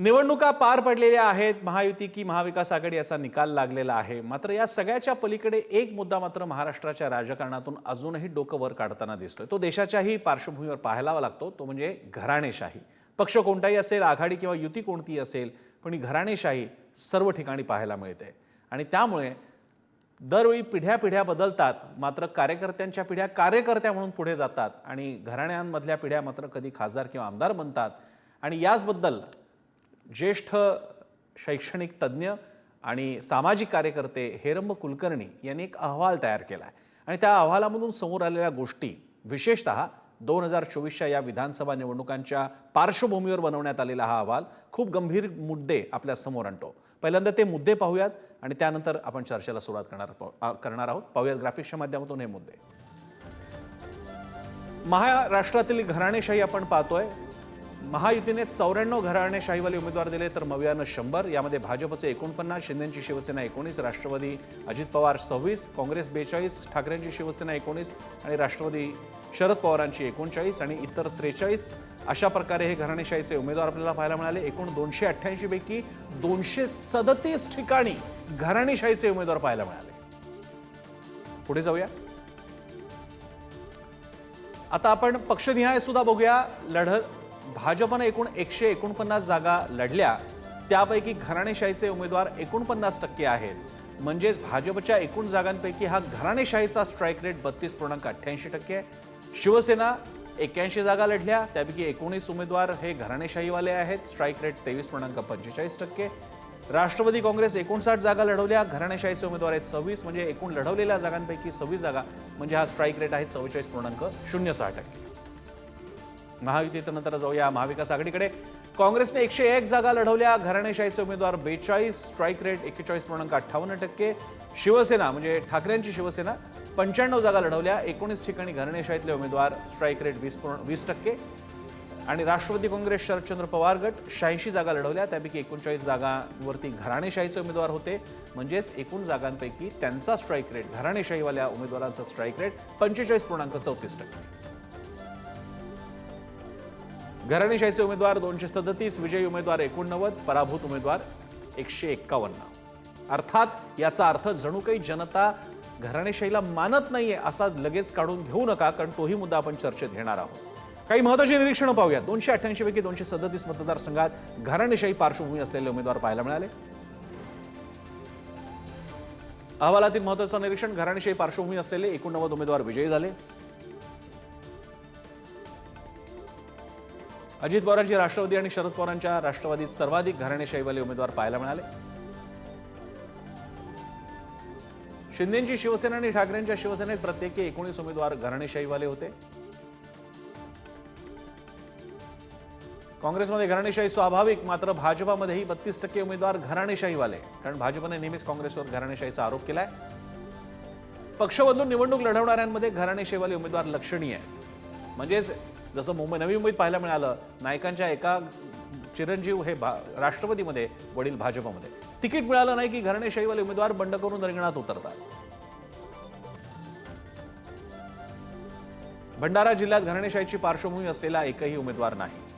निवडणुका पार पडलेल्या आहेत. महायुती की महाविकास आघाडी याचा निकाल लागलेला आहे. मात्र या सगळ्याच्या पलीकडे एक मुद्दा मात्र महाराष्ट्राच्या राजकारणातून अजूनही डोकं वर काढताना दिसतोय. तो देशाच्याही पार्श्वभूमीवर पाहायला लागतो. तो म्हणजे घराणेशाही. पक्ष कोणताही असेल, आघाडी किंवा युती कोणतीही असेल, पण ही घराणेशाही सर्व ठिकाणी पाहायला मिळते. आणि त्यामुळे दरवेळी पिढ्या बदलतात, मात्र कार्यकर्त्यांच्या पिढ्या कार्यकर्त्या म्हणून पुढे जातात आणि घराण्यांमधल्या पिढ्या मात्र कधी खासदार किंवा आमदार बनतात. आणि याचबद्दल ज्येष्ठ शैक्षणिक तज्ज्ञ आणि सामाजिक कार्यकर्ते हेरंब कुलकर्णी यांनी एक अहवाल तयार केला आहे. आणि त्या अहवालामधून समोर आलेल्या गोष्टी, विशेषतः 2024च्या या विधानसभा निवडणुकांच्या पार्श्वभूमीवर बनवण्यात आलेला हा अहवाल खूप गंभीर मुद्दे आपल्या समोर आणतो. पहिल्यांदा ते मुद्दे पाहूयात आणि त्यानंतर आपण चर्चेला सुरुवात करणार आहोत. पाहूयात ग्राफिक्सच्या माध्यमातून हे मुद्दे. महाराष्ट्रातील घराणेशाही आपण पाहतोय. महायुतीने 94 घराणेशाहीवाले उमेदवार दिले, तर मवियानं 100. यामध्ये भाजपचे 49, शिंदेची शिवसेना 19, राष्ट्रवादी अजित पवार 26, काँग्रेस 42, ठाकरेंची शिवसेना 19 आणि राष्ट्रवादी शरद पवारांची 39 आणि इतर 43. अशा प्रकारे हे घराणेशाहीचे उमेदवार आपल्याला पाहायला मिळाले. एकूण 288 पैकी 237 ठिकाणी घराणेशाहीचे उमेदवार पाहायला मिळाले. पुढे जाऊया. आता आपण पक्षनिहाय सुद्धा बघूया. भाजपने एकूण 149 जागा लढल्या, त्यापैकी घराणेशाहीचे उमेदवार 49% आहेत. म्हणजेच भाजपच्या एकूण जागांपैकी हा घराणेशाहीचा स्ट्राईक रेट 32.88% आहे. शिवसेना 81 जागा लढल्या, त्यापैकी 19 उमेदवार हे घराणेशाहीवाले आहेत, स्ट्राईक रेट 23.45%. राष्ट्रवादी काँग्रेस 59 जागा लढवल्या, घराणेशाहीचे उमेदवार आहेत 26, म्हणजे एकूण लढवलेल्या जागांपैकी 26 जागा, म्हणजे हा स्ट्राईक रेट आहे 44.06%. महायुतीनंतर जाऊया महाविकास आघाडीकडे. काँग्रेसने 101 जागा लढवल्या, घराणेशाहीचे उमेदवार 42, स्ट्राईक रेट 41.58%. शिवसेना म्हणजे ठाकरेंची शिवसेना 95 जागा लढवल्या, 19 ठिकाणी घराणेशाहीतले उमेदवार, स्ट्राईक रेट 20%. आणि राष्ट्रवादी काँग्रेस शरदचंद्र पवार गट 86 जागा लढवल्या, त्यापैकी 39 जागांवरती घराणेशाहीचे उमेदवार होते. म्हणजेच एकूण जागांपैकी त्यांचा स्ट्राईक रेट, घराणेशाहीवाल्या उमेदवारांचा स्ट्राईक रेट 45.34%. घराणेशाहीचे उमेदवार 237, विजयी उमेदवार 89, पराभूत उमेदवार 151. अर्थात याचा अर्थ जणू काही जनता घराणेशाहीला मानत नाहीये असा लगेच काढून घेऊ नका, कारण तोही मुद्दा आपण चर्चेत घेणार आहोत. काही महत्त्वाची निरीक्षणं पाहूया. 288 पैकी 237 मतदारसंघात घराणेशाही पार्श्वभूमी असलेले उमेदवार पाहायला मिळाले. अहवालातील महत्त्वाचं निरीक्षण, घराणेशाही पार्श्वभूमी असलेले 89 उमेदवार विजयी झाले. अजित पवारांची राष्ट्रवादी आणि शरद पवारांच्या राष्ट्रवादीत सर्वाधिक घराणेशाहीवाले उमेदवार पाहायला मिळाले. शिंदेची शिवसेना आणि ठाकरेंच्या शिवसेनेत प्रत्येकी 19 उमेदवार घराणेशाहीवाले होते. काँग्रेसमध्ये घराणेशाही स्वाभाविक, मात्र भाजपामध्येही 32% उमेदवार घराणेशाहीवाले, कारण भाजपने नेहमीच काँग्रेसवर घराणेशाहीचा आरोप केलाय. पक्ष बदलून निवडणूक लढवणाऱ्यांमध्ये घराणेशाहीवाले उमेदवार लक्षणीय आहेत. म्हणजेच जसं नवी मुंबईत पाहायला मिळालं, नायकांच्या एका चिरंजीव हे राष्ट्रवादीमध्ये, वडील भाजपमध्ये. तिकीट मिळालं नाही की घराणेशाहीवाले उमेदवार बंड करून रिंगणात उतरतात. भंडारा जिल्ह्यात घराणेशाहीची पार्श्वभूमी असलेला एकही उमेदवार नाही.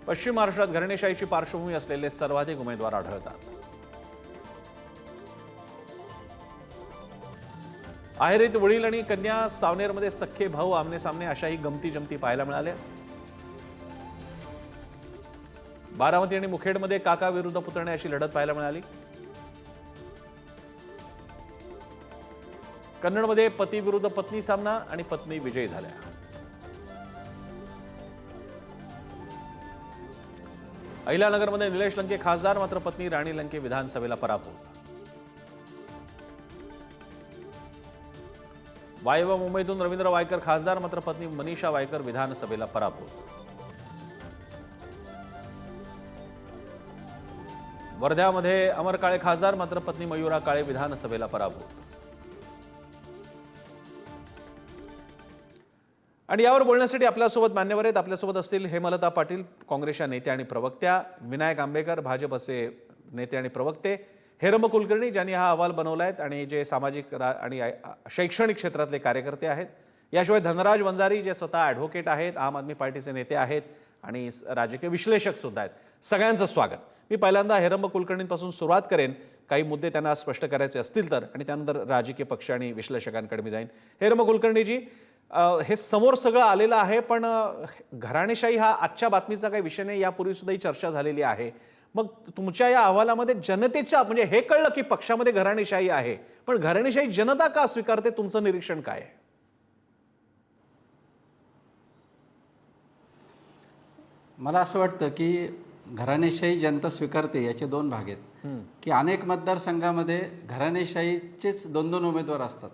पश्चिम महाराष्ट्रात घराणेशाहीची पार्श्वभूमी असलेले सर्वाधिक उमेदवार आढळतात. आहेरीत वडील आणि कन्या, सावनेरमध्ये सख्खे भाऊ आमने सामने, अशाही गमती जमती पाहायला मिळाल्या. बारामती आणि मुखेडमध्ये काका विरुद्ध पुतणे अशी लढत पाहायला मिळाली. कन्नडमध्ये पती विरुद्ध पत्नी सामना आणि पत्नी विजयी झाल्या. अहिल्यानगरमध्ये निलेश लंके खासदार, मात्र पत्नी राणी लंके विधानसभेला पराभूत. वायव्य मुंबईतून रवींद्र वायकर खासदार, मात्र पत्नी मनीषा वायकर विधानसभेला पराभूत. वर्ध्यामध्ये अमर काळे खासदार, मात्र पत्नी मयुरा काळे विधानसभेला पराभूत. आणि यावर बोलण्यासाठी आपल्यासोबत मान्यवर आहेत. आपल्यासोबत असतील हेमलता पाटील, काँग्रेसच्या नेत्या आणि प्रवक्त्या, विनायक आंबेकर, भाजपचे नेते आणि प्रवक्ते, हेरंब कुलकर्णी ज्यांनी हा अहवाल बनवला आहे आणि जे सामाजिक आणि शैक्षणिक क्षेत्रातले कार्यकर्ते आहेत, याशिवाय धनराज वंजारी जे स्वतः ॲडव्होकेट आहेत, आम आदमी पार्टीचे नेते आहेत आणि राजकीय विश्लेषक सुद्धा आहेत. सगळ्यांचं स्वागत. मी पहिल्यांदा हेरंब कुलकर्णींपासून सुरुवात करेन. काही मुद्दे त्यांना स्पष्ट करायचे असतील तर, आणि त्यानंतर राजकीय पक्ष आणि विश्लेषकांकडे मी जाईन. हेरंब कुलकर्णीजी, हे समोर सगळं आलेलं आहे, पण घराणेशाही हा आजच्या बातमीचा काही विषय नाही. यापूर्वी सुद्धा ही चर्चा झालेली आहे. मग तुमच्या या अहवालामध्ये जनतेच्या म्हणजे हे कळलं की पक्षामध्ये घराणेशाही आहे, पण घराणेशाही जनता का स्वीकारते, तुमचं निरीक्षण काय आहे? मला असं वाटतं की घराणेशाही जनता स्वीकारते याचे दोन भाग आहेत. की अनेक मतदारसंघामध्ये घराणेशाहीचेच 2-2 उमेदवार असतात.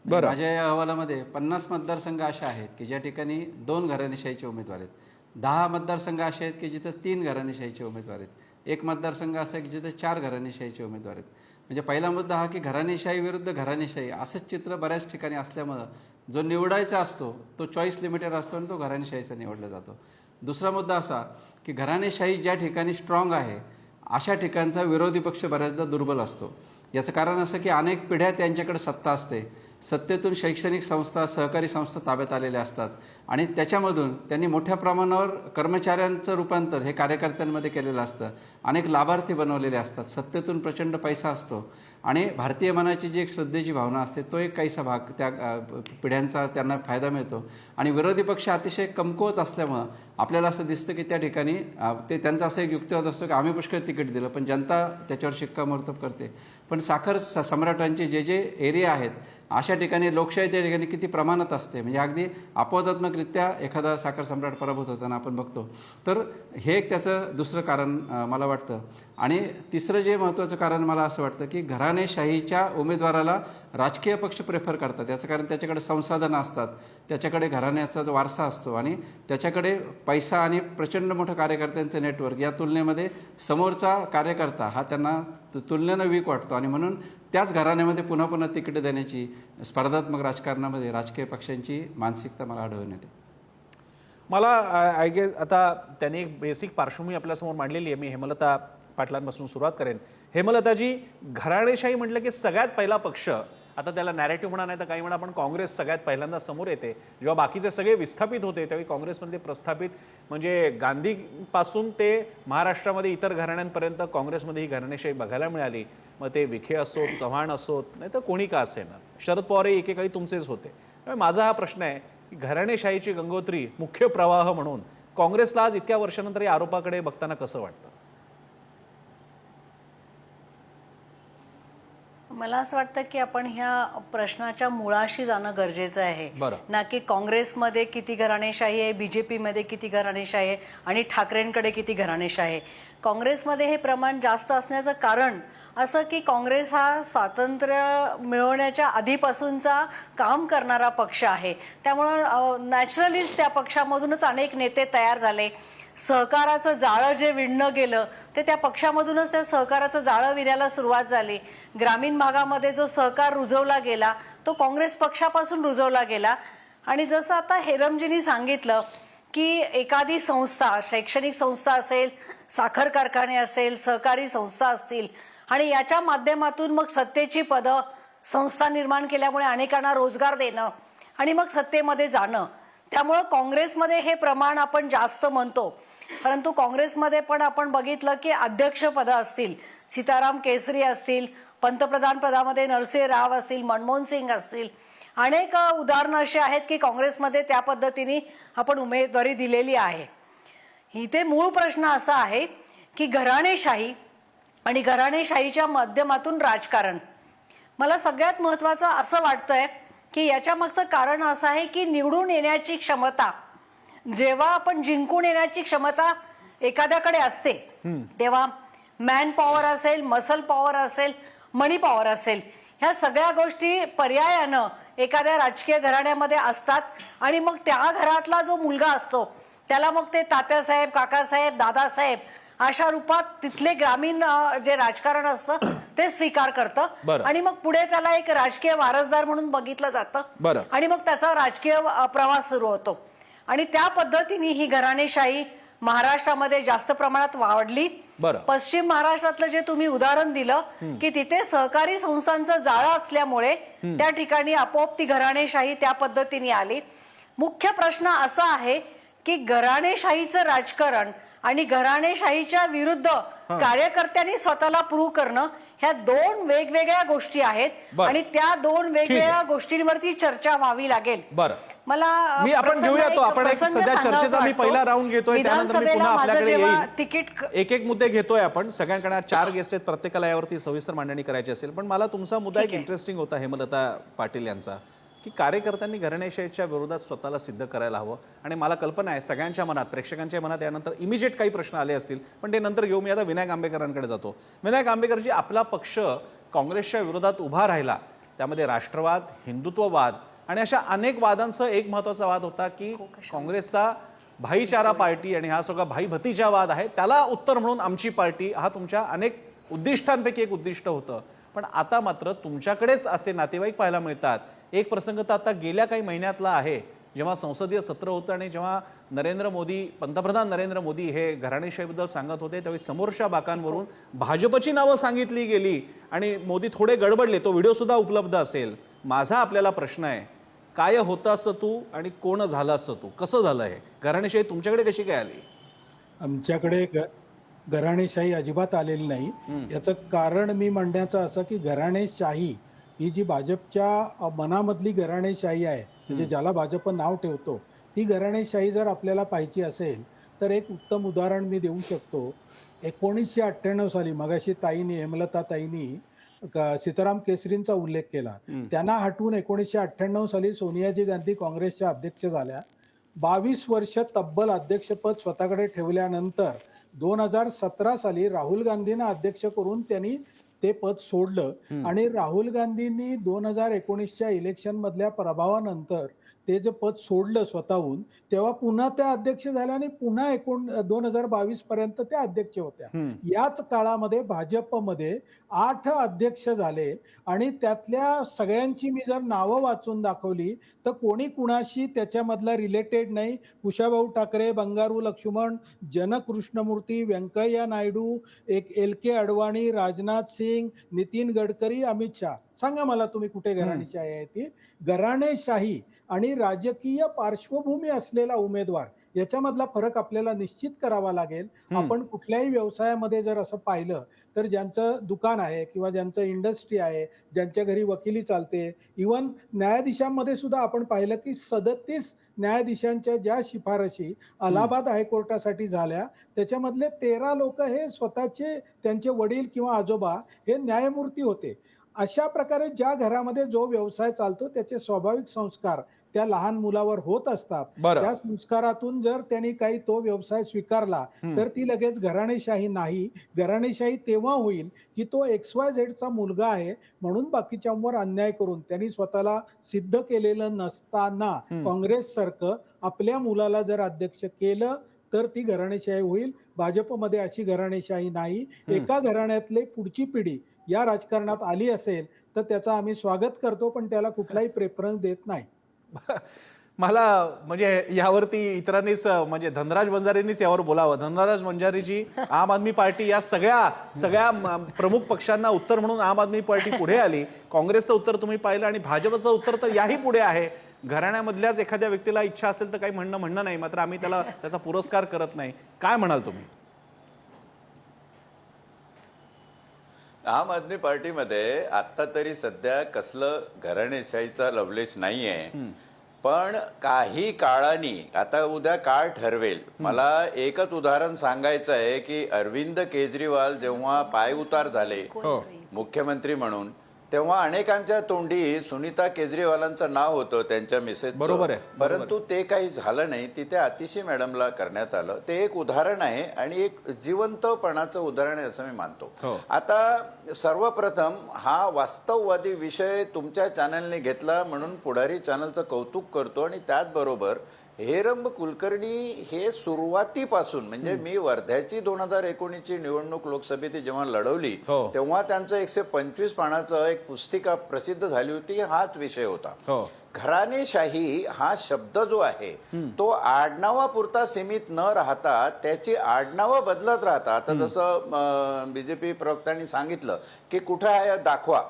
म्हणजे माझ्या या अहवालामध्ये 50 मतदारसंघ असे आहेत की ज्या ठिकाणी 2 घराणेशाहीचे उमेदवार आहेत. 10 मतदारसंघ असे आहेत की जिथे 3 घराणेशाहीचे उमेदवार आहेत. एक मतदारसंघ असा आहे की जिथे 4 घराणेशाहीचे उमेदवार आहेत. म्हणजे पहिला मुद्दा हा की घराणेशाही विरुद्ध घराणेशाही असंच चित्र बऱ्याच ठिकाणी असल्यामुळं जो निवडायचा असतो तो चॉईस लिमिटेड असतो आणि तो घराणेशाहीचा निवडला जातो. दुसरा मुद्दा असा की घराणेशाही ज्या ठिकाणी स्ट्रॉंग आहे अशा ठिकाणचा विरोधी पक्ष बऱ्याचदा दुर्बल असतो. याचं कारण असं की अनेक पिढ्या त्यांच्याकडे सत्ता असते. सत्तेतून शैक्षणिक संस्था, सहकारी संस्था ताब्यात आलेल्या असतात आणि त्याच्यामधून त्यांनी मोठ्या प्रमाणावर कर्मचाऱ्यांचं रूपांतर हे कार्यकर्त्यांमध्ये केलेलं असतं. अनेक लाभार्थी बनवलेले असतात. सत्तेतून प्रचंड पैसा असतो आणि भारतीय मनाची जी एक श्रद्धेची भावना असते तो एक काहीसा भाग त्या पिढ्यांचा त्यांना फायदा मिळतो. आणि विरोधी पक्ष अतिशय कमकुवत असल्यामुळं आपल्याला असं दिसतं की त्या ठिकाणी ते त्यांचा असं एक युक्तिवाद असतो की आम्ही पुष्कळ तिकीट दिलं पण जनता त्याच्यावर शिक्कामोर्तब करते. पण साखर सम्राटांचे जे जे एरिया आहेत अशा ठिकाणी लोकशाही त्या ठिकाणी किती प्रमाणात असते. म्हणजे अगदी अपवादात्मकरित्या एखादा साखर सम्राट पराभूत होताना आपण बघतो. तर हे एक त्याचं दुसरं कारण मला वाटतं. आणि तिसरं जे महत्त्वाचं कारण मला असं वाटतं की घराणेशाहीच्या उमेदवाराला राजकीय पक्ष प्रेफर करतात. याचं कारण त्याच्याकडे संसाधनं असतात, त्याच्याकडे घराण्याचा जो वारसा असतो आणि त्याच्याकडे पैसा आणि प्रचंड मोठं कार्यकर्त्यांचं नेटवर्क. या तुलनेमध्ये समोरचा कार्यकर्ता हा त्यांना तुलनेनं वीक वाटतो आणि म्हणून त्याच घराण्यामध्ये पुन्हा पुन्हा तिकीट देण्याची स्पर्धात्मक राजकारणामध्ये राजकीय पक्षांची मानसिकता मला आढळून येते. मला आय गेस आता त्यांनी एक बेसिक पार्श्वभूमी आपल्यासमोर मांडलेली आहे. मी हेमलता पाटलांपासून सुरुवात करेन. हेमलताजी, घराणेशाही म्हटलं की सगळ्यात पहिला पक्ष, आता त्याला नॅरेटिव्ह म्हणा नाही तर काही म्हणा, पण काँग्रेस सगळ्यात पहिल्यांदा समोर येते. जेव्हा बाकीचे सगळे विस्थापित होते त्यावेळी काँग्रेसमध्ये प्रस्थापित म्हणजे गांधीपासून ते महाराष्ट्रामध्ये इतर घराण्यांपर्यंत काँग्रेसमध्ये ही घराणेशाही बघायला मिळाली. मग ते विखे असोत, चव्हाण असोत, नाही तर कोणी का असेना, शरद पवारही एकेकाळी तुमचेच होते. त्यामुळे माझा हा प्रश्न आहे की घराणेशाहीची गंगोत्री मुख्य प्रवाह म्हणून काँग्रेसला आज इतक्या वर्षानंतर या आरोपाकडे बघताना कसं वाटतं? मला असं वाटतं की आपण ह्या प्रश्नाच्या मुळाशी जाणं गरजेचं आहे. ना की काँग्रेसमध्ये किती घराणेशाही आहे, बीजेपीमध्ये किती घराणेशाही आहे आणि ठाकरेंकडे किती घराणेशाही आहे. काँग्रेसमध्ये हे प्रमाण जास्त असण्याचं कारण असं की काँग्रेस हा स्वातंत्र्य मिळवण्याच्या आधीपासूनचा काम करणारा पक्ष आहे. त्यामुळं नॅचरलीच त्या पक्षामधूनच अनेक नेते तयार झाले. सहकाराचं जाळं जे विणलं गेलं ते त्या पक्षामधूनच त्या सहकाराचं जाळं विणायला सुरुवात झाली. ग्रामीण भागामध्ये जो सहकार रुजवला गेला तो काँग्रेस पक्षापासून रुजवला गेला. आणि जसं आता हेरमजींनी सांगितलं की एखादी संस्था, शैक्षणिक संस्था असेल, साखर कारखाने असेल, सहकारी संस्था असतील आणि याच्या माध्यमातून मग सत्तेची पदं, संस्था निर्माण केल्यामुळे अनेकांना रोजगार देणं आणि मग सत्तेमध्ये जाणं. त्यामुळं काँग्रेसमध्ये हे प्रमाण आपण जास्त म्हणतो. परंतु काँग्रेसमध्ये पण आपण बघितलं की अध्यक्षपदं असतील, सीताराम केसरी असतील, पंतप्रधान पदामध्ये नरसिंह राव असतील, मनमोहन सिंग असतील, अनेक उदाहरणं अशी आहेत की काँग्रेसमध्ये त्या पद्धतीने आपण उमेदवारी दिलेली आहे. इथे मूळ प्रश्न असा आहे की घराणेशाही आणि घराणेशाहीच्या माध्यमातून राजकारण. मला सगळ्यात महत्त्वाचं असं वाटतंय की याच्या मागचं कारण असं आहे की निवडून येण्याची क्षमता, जेव्हा आपण जिंकून येण्याची क्षमता एखाद्याकडे असते तेव्हा मॅन पॉवर असेल, मसल पॉवर असेल, मनी पॉवर असेल, ह्या सगळ्या गोष्टी पर्यायानं एखाद्या राजकीय घराण्यामध्ये असतात. आणि मग त्या घरातला जो मुलगा असतो त्याला मग ते तात्यासाहेब, काकासाहेब, दादासाहेब अशा रूपात तिथले ग्रामीण जे राजकारण असतं ते स्वीकार करतं आणि मग पुढे त्याला एक राजकीय वारसदार म्हणून बघितलं जातं आणि मग त्याचा राजकीय प्रवास सुरू होतो. आणि त्या पद्धतीने ही घराणेशाही महाराष्ट्रामध्ये जास्त प्रमाणात वाढली. बरं. पश्चिम महाराष्ट्रातलं जे तुम्ही उदाहरण दिलं की तिथे सहकारी संस्थांचं जाळं असल्यामुळे त्या ठिकाणी आपोआप ती घराणेशाही त्या पद्धतीने आली. मुख्य प्रश्न असा आहे की घराणेशाहीचं राजकारण आणि घराणेशाहीच्या विरुद्ध कार्यकर्त्यांनी स्वतःला प्रूव्ह करणं ह्या दोन वेगवेगळ्या गोष्टी आहेत आणि त्या दोन वेगवेगळ्या गोष्टींवरती चर्चा व्हावी लागेल. बरं, मला आपण घेऊया तो. आपण एक सध्या चर्चेचा मी पहिला राऊंड घेतोय, त्यानंतर मी पुन्हा आपल्याकडे येईल. एक मुद्दे घेतोय आपण. सगळ्यांकडे 4 गेस्ट आहेत, प्रत्येकाला यावरती सविस्तर मांडणी करायची असेल. पण मला तुमचा मुद्दा एक इंटरेस्टिंग होता हेमलता पाटील यांचा, की कार्यकर्त्यांनी घराणेशाहीच्या विरोधात स्वतःला सिद्ध करायला हवं. आणि मला कल्पना आहे सगळ्यांच्या मनात, प्रेक्षकांच्या मनात यानंतर इमिजिएट काही प्रश्न आले असतील, पण ते नंतर घेऊ. मी आता विनायक आंबेकरांकडे जातो. विनायक आंबेकरजी, आपला पक्ष काँग्रेसच्या विरोधात उभा राहिला, त्यामध्ये राष्ट्रवाद, हिंदुत्ववाद आणि अशा अनेक वादांसह एक महत्त्वाचा वाद होता की काँग्रेसचा भाईचारा पार्टी आणि हा सगळा भाई भतीजा वाद आहे, त्याला उत्तर म्हणून आमची पार्टी, हा तुमच्या अनेक उद्दिष्टांपैकी एक उद्दिष्ट होतं. पण आता मात्र तुमच्याकडेच असे नातेवाईक पाहायला मिळतात. एक प्रसंग तर आता गेल्या काही महिन्यातला आहे, जेव्हा संसदीय सत्र होतं आणि जेव्हा पंतप्रधान नरेंद्र मोदी हे घराणेशाहीबद्दल सांगत होते, त्यावेळी समोरच्या बाकांवरून भाजपची नावं सांगितली गेली आणि मोदी थोडे गडबडले. तो व्हिडिओ सुद्धा उपलब्ध असेल. माझा आपल्याला प्रश्न आहे, काय होतं असं तू आणि कोण झालं असं तू? कसं झालं हे? घराणेशाही तुमच्याकडे कशी काय आली? आमच्याकडे घराणेशाही अजिबात आलेली नाही. याचं कारण मी म्हणण्याचं असं की घराणेशाही ही जी भाजपच्या मनामधली घराणेशाही आहे, म्हणजे ज्याला भाजप नाव ठेवतो, ती घराणेशाही जर आपल्याला पाहिजे असेल तर एक उत्तम उदाहरण मी देऊ शकतो. 1998 साली मगाशी हेमलता ताईंनी सीताराम केसरींचा उल्लेख केला. त्यांना हटवून 1998 साली सोनियाजी गांधी काँग्रेसच्या अध्यक्ष झाल्या. 22 वर्ष तब्बल अध्यक्षपद स्वतःकडे ठेवल्यानंतर 2017 साली राहुल गांधींना अध्यक्ष करून त्यांनी ते पद सोडलं आणि राहुल गांधींनी 2019च्या इलेक्शन मधल्या प्रभावानंतर ते जे पद सोडलं स्वतःहून, तेव्हा पुन्हा त्या अध्यक्ष झाल्या आणि पुन्हा 2022 पर्यंत त्या अध्यक्ष होत्या. याच काळामध्ये भाजपमध्ये 8 अध्यक्ष झाले आणि त्यातल्या सगळ्यांची मी जर नावं वाचून दाखवली तर कोणी कुणाशी त्याच्यामधला रिलेटेड नाही. कुशाभाऊ ठाकरे, बंगारू लक्ष्मण, जन कृष्णमूर्ती, व्यंकय्या नायडू, एक LK अडवाणी, राजनाथ सिंग, नितीन गडकरी, अमित शाह. सांगा मला तुम्ही कुठे घराणेशाही आहे ती? घराणेशाही आणि राजकीय पार्श्वभूमी असलेला उमेदवार याच्यामधला फरक आपल्याला निश्चित करावा लागेल. आपण कुठल्याही व्यवसायामध्ये जर असं पाहिलं तर ज्यांचं दुकान आहे किंवा ज्यांचं इंडस्ट्री आहे, ज्यांच्या घरी वकिली चालते, इव्हन न्यायाधीशांमध्ये सुद्धा आपण पाहिलं की 37 न्यायाधीशांच्या ज्या शिफारशी अलाहाबाद हायकोर्टासाठी झाल्या, त्याच्यामधले 13 लोक हे स्वतःचे, त्यांचे वडील किंवा आजोबा हे न्यायमूर्ती होते. अशा प्रकारे ज्या घरामध्ये जो व्यवसाय चालतो त्याचे स्वाभाविक संस्कार त्या लहान मुलावर होत असतात. त्या संस्कारातून जर त्यांनी काही तो व्यवसाय स्वीकारला तर ती लगेच घराणेशाही नाही. घराणेशाही तेव्हा होईल की तो XYZ चा मुलगा आहे म्हणून बाकीच्यांवर अन्याय करून त्यांनी स्वतःला सिद्ध केलेलं नसताना काँग्रेस सारखं आपल्या मुलाला जर अध्यक्ष केलं तर ती घराणेशाही होईल. भाजपमध्ये अशी घराणेशाही नाही. एका घराण्यातले पुढची पिढी या राजकारणात आली असेल तर त्याचं आम्ही स्वागत करतो, पण त्याला कुठलाही प्रेफरन्स देत नाही. मला म्हणजे यावरती इतरांनीच, म्हणजे धनराज बंजारेंनीच यावर बोलावं. धनराज बंजारेजी, आम आदमी पार्टी या सगळ्या प्रमुख पक्षांना उत्तर म्हणून आम आदमी पार्टी पुढे आली. काँग्रेसचं उत्तर तुम्ही पाहिलं आणि भाजपचं उत्तर तर याही पुढे आहे. घराण्यामधल्याच एखाद्या व्यक्तीला इच्छा असेल तर काही म्हणणं नाही, मात्र आम्ही त्याचा पुरस्कार करत नाही. काय म्हणाल तुम्ही? आम आदमी पार्टीमध्ये आता तरी सध्या कसलं घराणेशाहीचा लवलेश नाहीये, पण काही काळाने, आता उद्या काळ ठरवेल. मला एकच उदाहरण सांगायचं आहे की अरविंद केजरीवाल जेव्हा पायउतार झाले मुख्यमंत्री म्हणून, तेव्हा अनेकांच्या तोंडी सुनीता केजरीवालांचं नाव होतं, त्यांच्या मिसेसचं. बरोबर आहे. परंतु ते काही झालं नाही. तिथे आतिशी मॅडमला करण्यात आलं. ते एक उदाहरण आहे आणि एक जिवंतपणाचं उदाहरण आहे असं मी मानतो. आता सर्वप्रथम हा वास्तववादी विषय तुमच्या चॅनलने घेतला म्हणून पुढारी चॅनलचं कौतुक करतो. आणि त्याचबरोबर हेरंब कुलकर्णी हे सुरुवातीपासून, म्हणजे मी वर्ध्याची 2019ची निवडणूक लोकसभेची जेव्हा लढवली तेव्हा त्यांचं 125 पानाचं एक पुस्तिका प्रसिद्ध झाली होती. हाच विषय होता. घराणेशाही हा शब्द जो आहे तो आडनावापुरता सीमित न राहता त्याची आडनावं बदलत राहतात. आता जसं बीजेपी प्रवक्त्यांनी सांगितलं की कुठे आहे दाखवा,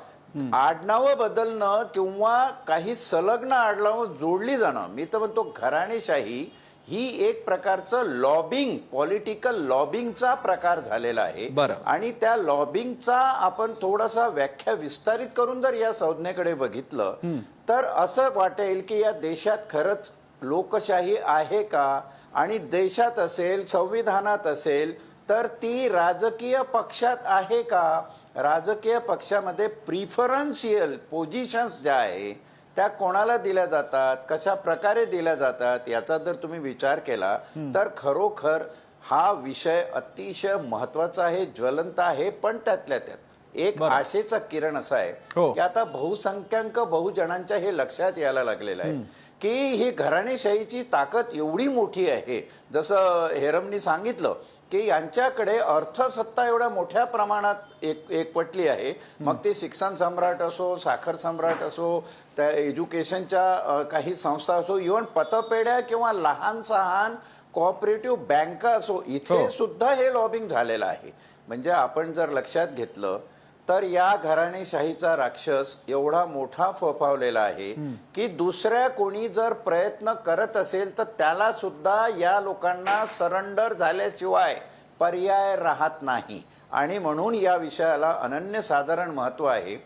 आडनावं बदलणं किंवा काही संलग्न आडनावं जोडली जाणं, मी तर म्हणतो घराणेशाही ही एक प्रकारचं लॉबिंग, पॉलिटिकल लॉबिंगचा प्रकार झालेला आहे. आणि त्या लॉबिंगचा आपण थोडासा व्याख्या विस्तारित करून जर या संज्ञेकडे बघितलं तर असं वाटेल की या देशात खरंच लोकशाही आहे का, आणि देशात असेल, संविधानात असेल तर ती राजकीय पक्षात आहे का, राजकीय पक्षामध्ये प्रिफरन्शियल पोझिशन्स ज्या आहे त्या कोणाला दिल्या जातात, कशा प्रकारे दिल्या जातात, याचा जर तुम्ही विचार केला तर खरोखर हा विषय अतिशय महत्वाचा आहे, ज्वलंत आहे. पण त्यातल्या त्यात एक आशेचा किरण असा आहे की आता बहुसंख्याक बहुजनांच्या हे लक्षात यायला लागलेलं आहे की ही घराणेशाहीची ताकद एवढी मोठी आहे. जसं हेरमनी सांगितलं की यांच्याकडे अर्थसत्ता एवढ्या मोठ्या प्रमाणात एकवटली आहे. मग ते शिक्षण सम्राट असो, साखर सम्राट असो, त्या एज्युकेशनच्या काही संस्था असो, इव्हन पतपेढ्या किंवा लहान सहान कोऑपरेटिव्ह बँका असो, इथे सुद्धा हे लॉबिंग झालेलं आहे. म्हणजे आपण जर लक्षात घेतलं तर या घराणेशाहीचा राक्षस एवढा मोठा फोफावलेला आहे की दुसऱ्या कोणी जर प्रयत्न करत असेल तर त्याला सुद्धा या लोकांना सरेंडर झाल्याशिवाय पर्याय राहत नाही. आणि म्हणून या विषयाला अनन्यसाधारण महत्व आहे.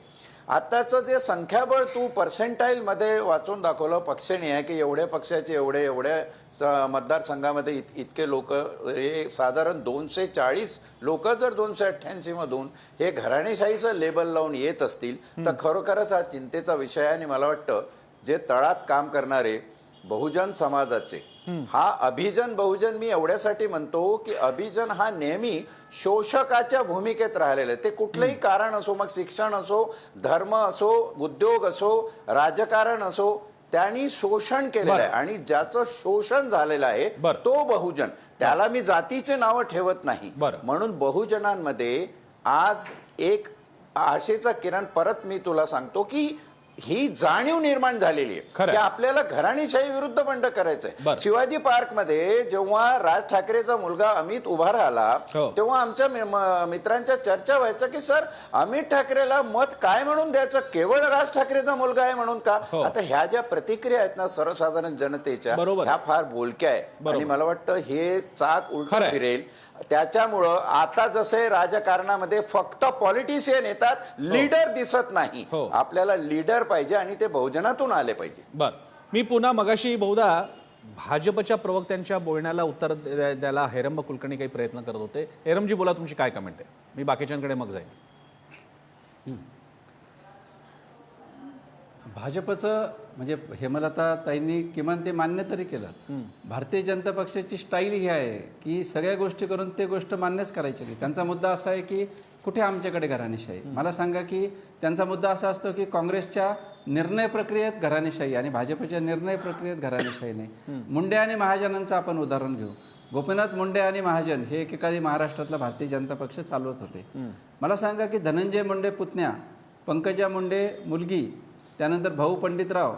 आताचं जे संख्याबळ तू पर्सेंटाईल मध्ये वाचून दाखवलं पक्षाने आहे की एवढ्या पक्षाचे एवढ्या मतदारसंघामध्ये इतके लोक, हे साधारण 240 लोक जर 288 मधून हे घराणेशाहीचं लेबल लावून येत असतील तर खरोखरच हा चिंतेचा विषय आहे. आणि मला वाटतं जे तळात काम करणारे बहुजन समाजाचे, हा अभिजन बहुजन मी एवढ्यासाठी म्हणतो की अभिजन हा नेहमी शोषकाच्या भूमिकेत राहिलेला आहे. ते कुठलंही कारण असो, मग शिक्षण असो, धर्म असो, उद्योग असो, राजकारण असो, त्यांनी शोषण केलेलं आहे. आणि ज्याचं शोषण झालेलं आहे तो बहुजन, त्याला मी जातीचे नावं ठेवत नाही. म्हणून बहुजनांमध्ये आज एक आशेचा किरण परत मी तुला सांगतो की ही जाणीव निर्माण झालेली आहे की आपल्याला घराणेशाही विरुद्ध बंड करायचंय. शिवाजी पार्क मध्ये जेव्हा राज ठाकरेचा मुलगा अमित उभा राहिला तेव्हा आमच्या मित्रांच्या चर्चा व्हायच्या की सर अमित ठाकरेला मत काय म्हणून द्यायचं, केवळ राज ठाकरेचा मुलगा आहे म्हणून का. आता ह्या ज्या प्रतिक्रिया आहेत ना सर्वसाधारण जनतेच्या, ह्या फार बोलक्या आहे. आणि मला वाटतं हे चाक उलट फिरेल. त्याच्यामुळं आता जसे राजकारणामध्ये फक्त पॉलिटिशियन येतात, लीडर दिसत नाही. आपल्याला लीडर पाहिजे आणि ते बहुजनातून आले पाहिजे. मी पुन्हा मगाशी बहुधा भाजपच्या प्रवक्त्यांच्या बोलण्याला उत्तर द्यायला हेरंब कुलकर्णी काही प्रयत्न करत होते. हेरमजी बोला, तुमची काय कमेंट आहे? मी बाकीच्यांकडे मग जाईन. भाजपचं म्हणजे हेमलता ताईंनी किमान ते मान्य तरी केलं. भारतीय जनता पक्षाची स्टाईल ही आहे की सगळ्या गोष्टी करून ते गोष्ट मान्यच करायची नाही. त्यांचा मुद्दा असा आहे की कुठे आमच्याकडे घराणेशाही. मला सांगा की त्यांचा मुद्दा असा असतो की काँग्रेसच्या निर्णय प्रक्रियेत घराणेशाही आणि भाजपच्या निर्णय प्रक्रियेत घराणेशाही नाही. मुंडे आणि महाजनांचं आपण उदाहरण घेऊ. गोपीनाथ मुंडे आणि महाजन हे एकेकाळी महाराष्ट्रातला भारतीय जनता पक्ष चालवत होते. मला सांगा की धनंजय मुंडे पुतण्या, पंकजा मुंडे मुलगी, त्यानंतर भाऊ पंडितराव,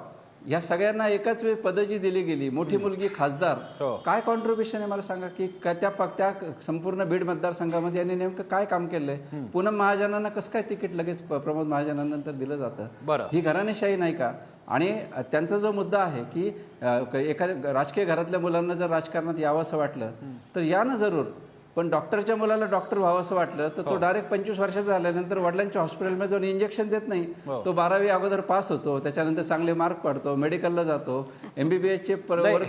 या सगळ्यांना एकाच वेळी पदं जी दिली गेली, मोठी मुलगी खासदार, काय कॉन्ट्रीब्युशन आहे मला सांगा की त्या संपूर्ण बीड मतदारसंघामध्ये यांनी नेमकं काय काम केलंय. पूनम महाजनांना कसं काय तिकीट लगेच प्रमोद महाजनांनंतर दिलं जातं. ही घराणेशाही नाही का. आणि त्यांचा जो मुद्दा आहे की एखाद्या राजकीय घरातल्या मुलांना जर राजकारणात यावं असं वाटलं तर या ना जरूर, पण डॉक्टरच्या मुलाला डॉक्टर व्हावं असं वाटलं तर तो डायरेक्ट 25 वर्षाचा झाल्यानंतर वडिलांच्या हॉस्पिटलमध्ये जाऊन इंजेक्शन देत नाही. तो 12वी अगोदर पास होतो, त्याच्यानंतर चांगले मार्क पडतो, मेडिकलला जातो, MBBS चे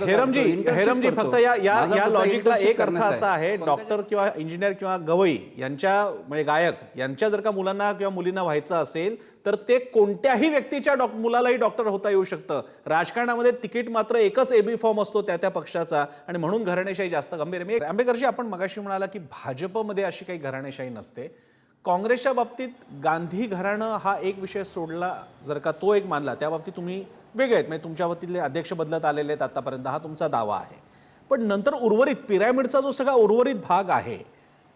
हेरमजी फक्त या लॉजिकला एक अर्थ असा आहे, डॉक्टर किंवा इंजिनियर किंवा गवई यांच्या म्हणजे गायक यांच्या जर का मुलांना किंवा मुलींना व्हायचं असेल तर ते कोणत्याही व्यक्तीच्या मुलालाही डॉक्टर होता येऊ शकतं. राजकारणामध्ये तिकीट मात्र एकच AB फॉर्म असतो त्या पक्षाचा, आणि म्हणून घराणेशाही जास्त गंभीर आहे. आंबेकरजी, आपण मगाशी म्हणाला की भाजपमध्ये अशी काही घराणेशाही नसते. काँग्रेसच्या बाबतीत गांधी घराणं हा एक विषय सोडला, जर का तो एक मानला, त्या बाबतीत तुम्ही वेगळे आहेत. म्हणजे तुमच्या बाबतीतले अध्यक्ष बदलत आलेले आहेत आतापर्यंत, हा तुमचा दावा आहे. पण नंतर उर्वरित पिरॅमिडचा जो सगळा उर्वरित भाग आहे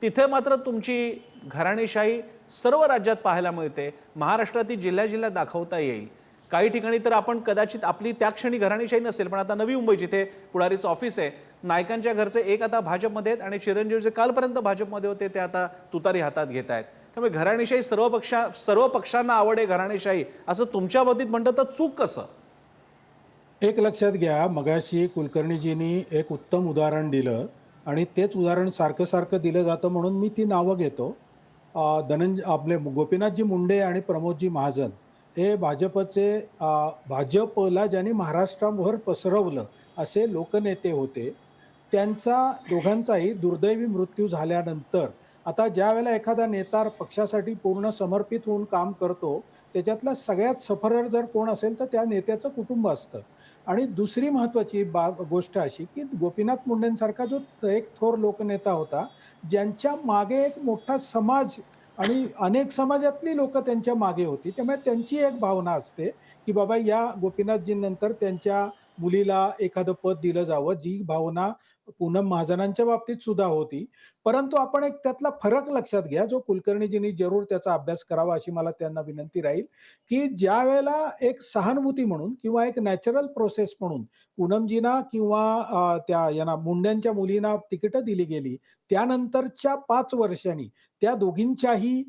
तिथे मात्र तुमची घराणेशाही सर्व राज्यात पाहायला मिळते. महाराष्ट्रातील जिल्ह्यात दाखवता येईल. काही ठिकाणी तर आपण कदाचित आपली त्या क्षणी घराणेशाही नसेल, पण आता नवी मुंबई जिथे पुढारीचं ऑफिस आहे, नायकांच्या घरचे एक आता भाजपमध्ये आहेत आणि चिरंजीव जे कालपर्यंत भाजपमध्ये होते ते आता तुतारी हातात घेत आहेत. त्यामुळे घराणेशाही सर्व पक्षांना आवड आहे घराणेशाही असं तुमच्या बाबतीत म्हणतं तर चूक कसं? एक लक्षात घ्या, मगाशी कुलकर्णीजींनी एक उत्तम उदाहरण दिलं आणि तेच उदाहरण सारखं सारखं दिलं जातं म्हणून मी ती नावं घेतो. आपले गोपीनाथजी मुंडे आणि प्रमोदजी महाजन हे भाजपला ज्यांनी महाराष्ट्रावर पसरवलं असे लोकनेते होते. त्यांचा दोघांचाही दुर्दैवी मृत्यू झाल्यानंतर आता ज्या वेळेला एखादा नेता पक्षासाठी पूर्ण समर्पित होऊन काम करतो, त्याच्यातला सगळ्यात सफरर जर कोण असेल तर त्या नेत्याचं कुटुंब असतं. आणि दुसरी महत्वाची गोष्ट अशी की गोपीनाथ मुंडेंसारखा जो एक थोर लोकनेता होता, ज्यांच्या मागे एक मोठा समाज आणि अनेक समाजातली लोक त्यांच्या मागे होती, त्यामुळे त्यांची एक भावना असते की बाबा या गोपीनाथजींनंतर त्यांच्या मुलीला एखादं पद दिलं जावं, जी भावना पूनम महाजनांच्या बाबतीत सुद्धा होती. परंतु आपण एक त्यातला फरक लक्षात घ्या, जो कुलकर्णीजींनी जरूर त्याचा अभ्यास करावा अशी मला त्यांना विनंती राहील, की ज्या वेळेला एक सहानुभूती म्हणून किंवा एक नॅचरल प्रोसेस म्हणून पूनमजींना किंवा त्या यांना मुंड्यांच्या मुलींना तिकीटं दिली गेली, त्यानंतरच्या 5 वर्षांनी त्या दोघींच्याही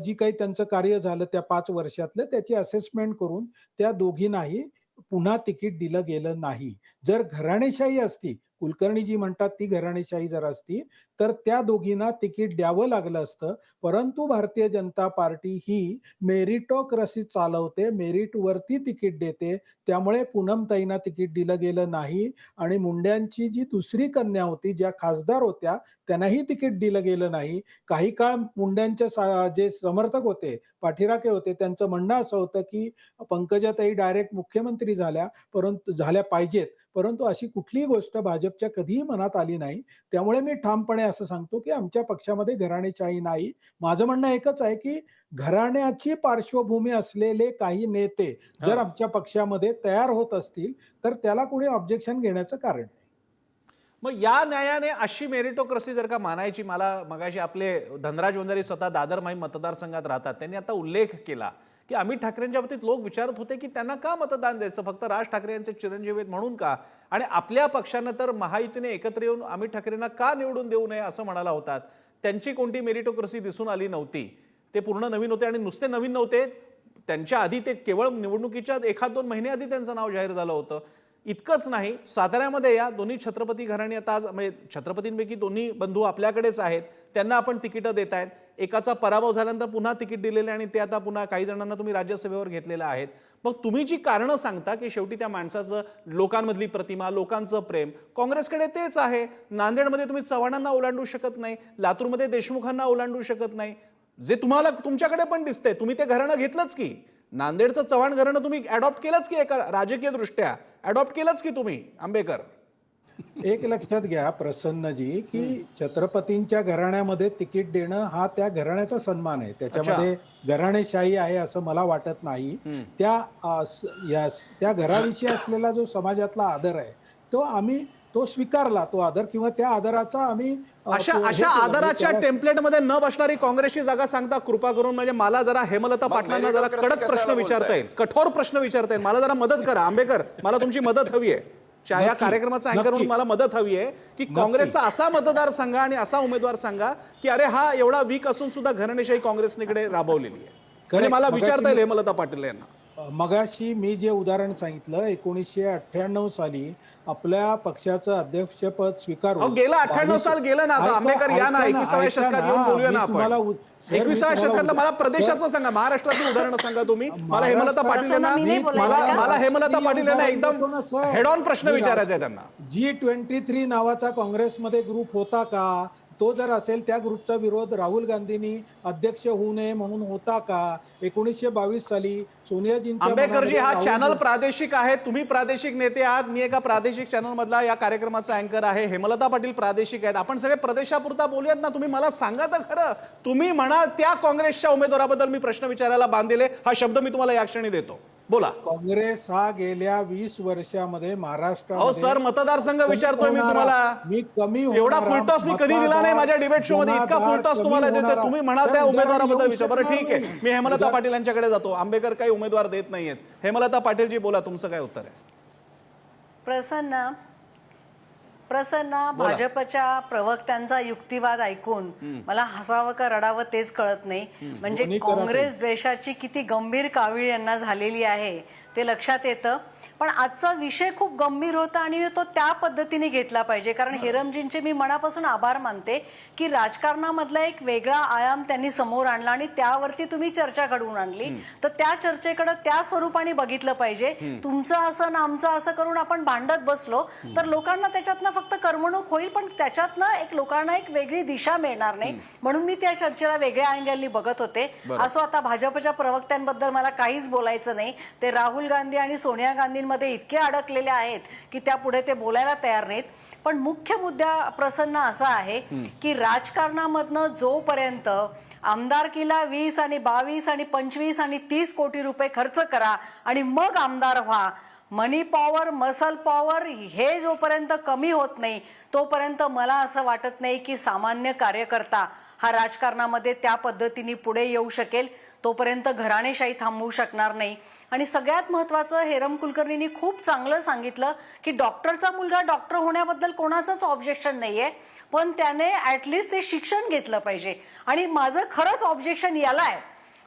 जी काही त्यांचं कार्य झालं त्या 5 वर्षातलं त्याची असेसमेंट करून त्या दोघींनाही पुन्हा तिकीट दिलं गेलं नाही. जर घराणेशाही असती, कुलकर्णीजी म्हणतात ती घराणेशाही जर असती, तर त्या दोघींना तिकीट द्यावं लागलं असतं. परंतु भारतीय जनता पार्टी ही मेरिटोक्रसी चालवते, मेरिटवरती तिकीट देते. त्यामुळे पूनमताईंना तिकीट दिलं गेलं नाही आणि मुंड्यांची जी दुसरी कन्या होती, ज्या खासदार होत्या, त्यांनाही तिकीट दिलं गेलं नाही. काही काळ मुंड्यांचे जे समर्थक होते, पाठीराखे होते, त्यांचं म्हणणं असं होतं की पंकजाताई डायरेक्ट मुख्यमंत्री झाल्या पाहिजेत, परंतु अशी कुठलीही गोष्ट भाजपच्या कधीही मनात आली नाही. त्यामुळे मी ठामपणे असं सांगतो की आमच्या पक्षामध्ये घराणेशाही नाही. माझं म्हणणं एकच आहे की घराण्याची पार्श्वभूमी असलेले काही नेते जर आमच्या पक्षामध्ये तयार होत असतील तर त्याला कोणी ऑब्जेक्शन घेण्याचं कारण नाही. मग या न्यायाने अशी मेरिटोक्रसी जर का मानायची, मला मगाशी आपले धनराज वंजारी स्वतः दादर माई मतदारसंघात राहतात, त्यांनी आता उल्लेख केला की अमित ठाकरेंच्या बाबतीत लोक विचारत होते की त्यांना का मतदान द्यायचं, फक्त राज ठाकरे यांचे चिरंजीव आहेत म्हणून का, आणि आपल्या पक्षानं तर महायुतीने एकत्र येऊन अमित ठाकरेंना का निवडून देऊ नये असं म्हणाला होतात. त्यांची कोणती मेरिटोक्रसी दिसून आली नव्हती. ते पूर्ण नवीन होते आणि नुसते नवीन नव्हते, त्यांच्या आधी ते केवळ निवडणुकीच्या 1-2 महिने आधी त्यांचं नाव जाहीर झालं होतं. इतकंच नाही, साताऱ्यामध्ये या दोन्ही छत्रपती घराणी आता आज म्हणजे छत्रपतींपैकी दोन्ही बंधू आपल्याकडेच आहेत, त्यांना आपण तिकीटं देत आहेत. एकाचा पराभव झाल्यानंतर पुन्हा तिकीट दिलेले आणि ते आता पुन्हा काही जणांना तुम्ही राज्यसभेवर घेतलेलं आहेत. मग तुम्ही जी कारणं सांगता की शेवटी त्या माणसाचं लोकांमधली प्रतिमा, लोकांचं प्रेम काँग्रेसकडे तेच आहे. नांदेडमध्ये तुम्ही चव्हाणांना ओलांडू शकत नाही, लातूरमध्ये देशमुखांना ओलांडू शकत नाही, जे तुम्हाला तुमच्याकडे पण दिसतंय. तुम्ही ते घराणं घेतलंच की, नांदेडचं चव्हाण घराणं तुम्ही अडॉप्ट केलंच की, एका राजकीय दृष्ट्या अडॉप्ट केलंच की तुम्ही आंबेकर. एक लक्षात घ्या प्रसन्नजी की छत्रपतींच्या घराण्यामध्ये तिकीट देणं हा त्या घराण्याचा सन्मान आहे, त्याच्यामध्ये घराणेशाही आहे असं मला वाटत नाही. त्या घराविषयी असलेला जो समाजातला आदर आहे तो स्वीकारला, तो आदर किंवा त्या आदराचा आम्ही अशा आदराच्या टेम्पलेटमध्ये न बसणारी काँग्रेसची जागा सांगता कृपा करून. म्हणजे मला जरा हेमलता पाटलांना जरा कडक प्रश्न विचारता येईल, कठोर प्रश्न विचारता येईल. मला जरा मदत करा आंबेकर, मला तुमची मदत हवी आहे. या कार्यक्रमाचा अँकर म्हणून मला मदत हवी आहे की काँग्रेसचा असा मतदार सांगा आणि असा उमेदवार सांगा की अरे हा एवढा वीक असून सुद्धा घराणेशाही काँग्रेसकडे राबवलेली आहे. म्हणजे मला विचारता येईल हेमलता पाटील यांना. मगाशी मी जे उदाहरण सांगितलं 1998 साली आपल्या पक्षाचं अध्यक्षपद स्वीकारून गेलं 98 साल गेलं ना. आता आंबेकर या ना, 21व्या शतकात येऊन बोलूया ना आपण. 21व्या शतकातलं मला प्रदेशाचं सांगा, महाराष्ट्रातील उदाहरण सांगा तुम्ही. मला हेमलता पाटील यांना मला हेमलता पाटील यांना एकदम हेड ऑन प्रश्न विचारायचा आहे त्यांना. G23 नावाचा काँग्रेसमध्ये ग्रुप होता का? तो जर असेल त्या ग्रुपचा विरोध राहुल गांधींनी अध्यक्ष होऊ नये म्हणून होता का? 1922 साली सोनियाजींच्या आंबेकरजी हा चॅनल प्रादेशिक आहे, तुम्ही प्रादेशिक नेते आहात, मी एका प्रादेशिक चॅनल मधला या कार्यक्रमाचा अँकर आहे, हेमलता पाटील प्रादेशिक आहेत. आपण सगळे प्रदेशापुरता बोलूयात ना. तुम्ही मला सांगा तर खरं, तुम्ही म्हणाल त्या काँग्रेसच्या उमेदवाराबद्दल मी प्रश्न विचारायला बांधलेले, हा शब्द मी तुम्हाला या क्षणी देतो. बोला. काँग्रेस हा गेल्या 20 वर्षामध्ये अहो महाराष्ट्रामध्ये सर, मतदारसंघ विचारतोय मी तुम्हाला. मी कमी एवढा होणारा फुलटॉस मी कधी दिला नाही माझ्या डिबेट शो मध्ये. इतका जनाधार फुलटॉस तुम्हाला कमी देते. होणारा. तुम्ही म्हणा त्या तर उमेदवाराबद्दल येऊ विचार. बरं शकणार ठीक आहे, नाही. मी हेमलता पाटील यांच्याकडे जातो. आंबेकर काही उमेदवार देत नाहीयेत. हेमलता पाटीलजी बोला, तुमचं काय उत्तर आहे? प्रसन्न भाजपच्या प्रवक्त्यांचा युक्तिवाद ऐकून मला हसावं का रडावं तेच कळत नाही. म्हणजे दोन्ही करत काँग्रेस द्वेषाची किती गंभीर कावीळ यांना झालेली आहे ते लक्षात येतं. पण आजचा विषय खूप गंभीर होता आणि तो त्या पद्धतीने घेतला पाहिजे. कारण हेरमजींचे मी मनापासून आभार मानते की राजकारणामधला एक वेगळा आयाम त्यांनी समोर आणला आणि त्यावरती तुम्ही चर्चा घडवून आणली. तर त्या चर्चेकडे त्या स्वरूपाने बघितलं पाहिजे. तुमचं असं ना आमचं असं करून आपण भांडत बसलो तर लोकांना त्याच्यातनं फक्त करमणूक होईल, पण त्याच्यातनं एक लोकांना एक वेगळी दिशा मिळणार नाही. म्हणून मी त्या चर्चेला वेगळ्या अँगलनी बघत होते. असो, आता भाजपच्या प्रवक्त्यांबद्दल मला काहीच बोलायचं नाही. ते राहुल गांधी आणि सोनिया गांधींमध्ये इतके अडकलेले आहेत की त्या पुढे ते बोलायला तयार नाहीत. पण मुख्य मुद्दा प्रसन्न असा आहे की राजकारणामधनं जोपर्यंत आमदारकीला 20 आणि 22 आणि 25 आणि 30 कोटी रुपये खर्च करा आणि मग आमदार व्हा, मनी पॉवर मसल पॉवर हे जोपर्यंत कमी होत नाही तोपर्यंत मला असं वाटत नाही की सामान्य कार्यकर्ता हा राजकारणामध्ये त्या पद्धतीने पुढे येऊ शकेल. तोपर्यंत घराणेशाही थांबवू शकणार नाही. आणि सगळ्यात महत्वाचं, हेरम कुलकर्णींनी खूप चांगलं सांगितलं की डॉक्टरचा मुलगा डॉक्टर होण्याबद्दल कोणाचंच ऑब्जेक्शन नाहीये, पण त्याने ऍटलिस्ट ते शिक्षण घेतलं पाहिजे. आणि माझं खरंच ऑब्जेक्शन याला आहे,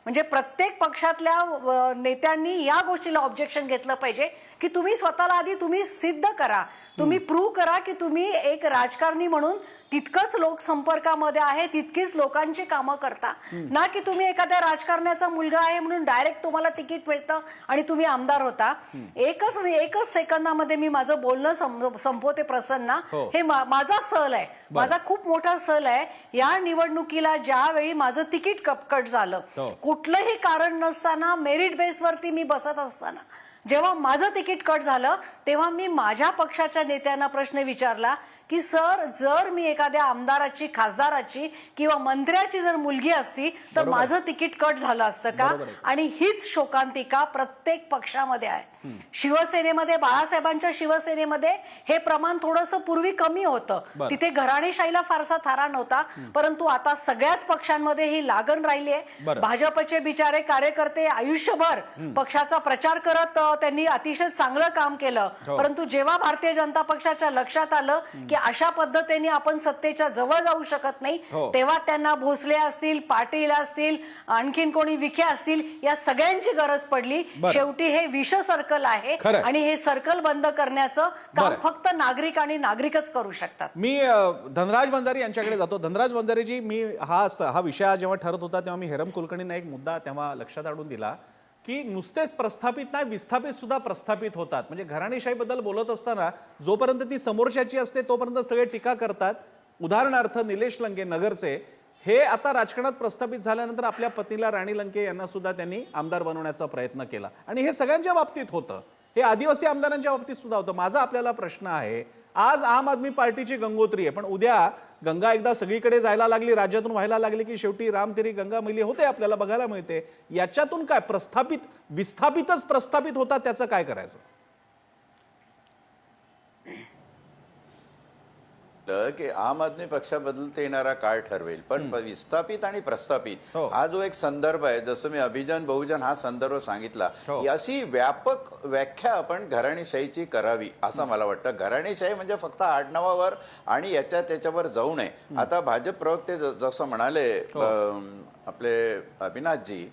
म्हणजे प्रत्येक पक्षातल्या नेत्यांनी या गोष्टीला ऑब्जेक्शन घेतलं पाहिजे की तुम्ही स्वतःला आधी तुम्ही सिद्ध करा, तुम्ही प्रूव्ह करा की तुम्ही एक राजकारणी म्हणून तितकंच लोकसंपर्कामध्ये आहे, तितकीच लोकांची कामं करता. ना की तुम्ही एखाद्या राजकारण्याचा मुलगा आहे म्हणून डायरेक्ट तुम्हाला तिकीट मिळतं आणि तुम्ही आमदार होता. एकच सेकंदामध्ये मी माझं बोलणं संपवते प्रसन्न. हे माझा सल आहे, माझा खूप मोठा सल आहे. या निवडणुकीला ज्यावेळी माझं तिकीट कट झालं, कुठलंही कारण नसताना मेरिट बेसवरती मी बसत असताना जेव्हा माझं तिकीट कट झालं तेव्हा मी माझ्या पक्षाच्या नेत्यांना प्रश्न विचारला की सर, जर मी एखाद्या आमदाराची, खासदाराची किंवा मंत्र्याची जर मुलगी असती तर माझं तिकीट कट झालं असतं का? आणि हीच शोकांतिका प्रत्येक पक्षामध्ये आहे. शिवसेनेमध्ये, बाळासाहेबांच्या शिवसेनेमध्ये हे प्रमाण थोडंसं पूर्वी कमी होतं. तिथे घराणेशाहीला फारसा थारा नव्हता, परंतु आता सगळ्याच पक्षांमध्ये ही लागण राहिली आहे. भाजपचे बिचारे कार्यकर्ते आयुष्यभर पक्षाचा प्रचार करत त्यांनी अतिशय चांगलं काम केलं, परंतु जेव्हा भारतीय जनता पक्षाच्या लक्षात आलं की अशा पद्धतीने आपण सत्तेच्या जवळ जाऊ शकत नाही, तेव्हा त्यांना भोसले असतील, पाटील असतील, आणखीन कोणी विखे असतील, या सगळ्यांची गरज पडली. शेवटी हे विष सर्कल आहे आणि हे सर्कल बंद करण्याचं काम फक्त नागरिक आणि नागरिकच करू शकतात. मी धनराज वंजारी यांच्याकडे जातो. धनराज वंजारीजी, मी हा विषय जेव्हा ठरत होता तेव्हा मी हेरम कुलकर्णींना एक मुद्दा तेव्हा लक्षात आणून दिला की नुसतेच प्रस्थापित नाही, विस्थापित सुद्धा प्रस्थापित होतात. म्हणजे घराणेशाहीबद्दल बोलत असताना जोपर्यंत ती समोरच्याची असते तोपर्यंत सगळे टीका करतात. उदाहरणार्थ निलेश लंके नगरचे हे आता राजकारणात प्रस्थापित झाल्यानंतर आपल्या पत्नीला राणी लंके यांना सुद्धा त्यांनी आमदार बनवण्याचा प्रयत्न केला आणि हे सगळ्यांच्या बाबतीत होतं. हे आदिवासी आमदारांच्या बाबतीत सुद्धा होतं. माझा आपल्याला प्रश्न आहे, आज आम आदमी पार्टीची गंगोत्री आहे, पण उद्या गंगा एकदा सगळीकडे जायला लागली, राज्यातून व्हायला लागली की शेवटी राम तेरी गंगा मिली होते, आपल्याला बघायला मिळते. याच्यातून काय प्रस्थापित विस्थापितच प्रस्थापित होतात, त्याचं काय करायचं? की आम आदमी पक्षाबद्दल येणारा काळ ठरवेल, पण विस्थापित आणि प्रस्थापित हा जो एक संदर्भ आहे, जसं मी अभिजन बहुजन हा संदर्भ सांगितला, अशी व्यापक व्याख्या आपण घराणेशाहीची करावी असं मला वाटतं. घराणेशाही म्हणजे फक्त आडनावावर आणि त्याच्यावर जाऊ नये. आता भाजप प्रवक्ते जसं म्हणाले आपले अविनाशजी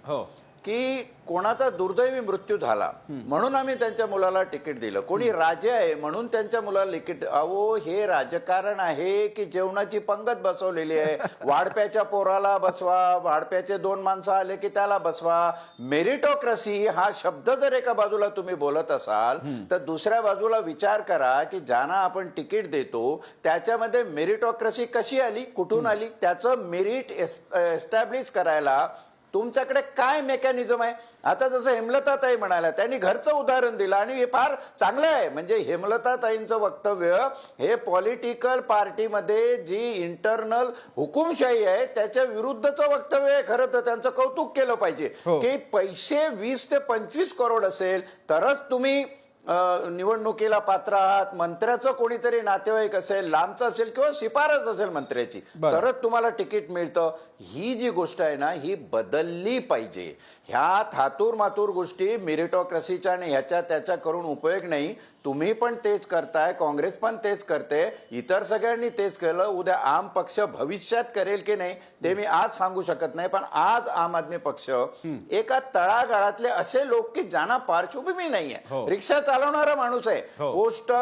की कोणाचा दुर्दैवी मृत्यू झाला म्हणून आम्ही त्यांच्या मुलाला तिकीट दिलं, कोणी राजे आहे म्हणून त्यांच्या मुलाला तिकीट. अहो, हे राजकारण आहे की जेवणाची पंगत बसवलेली आहे. वाढप्याच्या पोराला बसवा, वाढप्याचे 2 माणसं आले की त्याला बसवा. मेरिटोक्रेसी हा शब्द जर एका बाजूला तुम्ही बोलत असाल तर दुसऱ्या बाजूला विचार करा की ज्यांना आपण तिकीट देतो त्याच्यामध्ये मेरिटोक्रेसी कशी आली, कुठून आली, त्याचं मेरिट एस्टॅब्लिश करायला तुमच्याकडे काय मेकॅनिझम आहे? आता जसं हेमलताताई म्हणाल्या, त्यांनी घरचं उदाहरण दिलं आणि हे फार चांगलं आहे. म्हणजे हेमलताताईंचं वक्तव्य हे पॉलिटिकल पार्टीमध्ये जी इंटरनल हुकुमशाही आहे त्याच्या विरुद्धचं वक्तव्य आहे. खरं तर त्यांचं कौतुक केलं पाहिजे की पैसे 20 ते 25 करोड असेल तरच तुम्ही निवडणुकीला पात्र आहात, मंत्र्याचं कोणीतरी नातेवाईक असेल, लांबचं असेल किंवा शिफारस असेल मंत्र्याची, तरच तुम्हाला तिकीट मिळतं. ही जी गोष्ट आहे ना ही बदलली पाहिजे. ह्या थातूर मातूर गोष्टी मेरिटोक्रेसीच्या आणि ह्याच्या त्याच्या करून उपयोग नाही. तुम्ही पण तेच करताय, काँग्रेस पण तेच करते, इतर सगळ्यांनी तेच केलं. उद्या आम पक्ष भविष्यात करेल की नाही ते मी आज सांगू शकत नाही, पण आज आम आदमी पक्ष एका तळागाळातले असे लोक की ज्यांना पार्श्वभूमी नाहीये, रिक्षा चालवणारा माणूस आहे, पोस्ट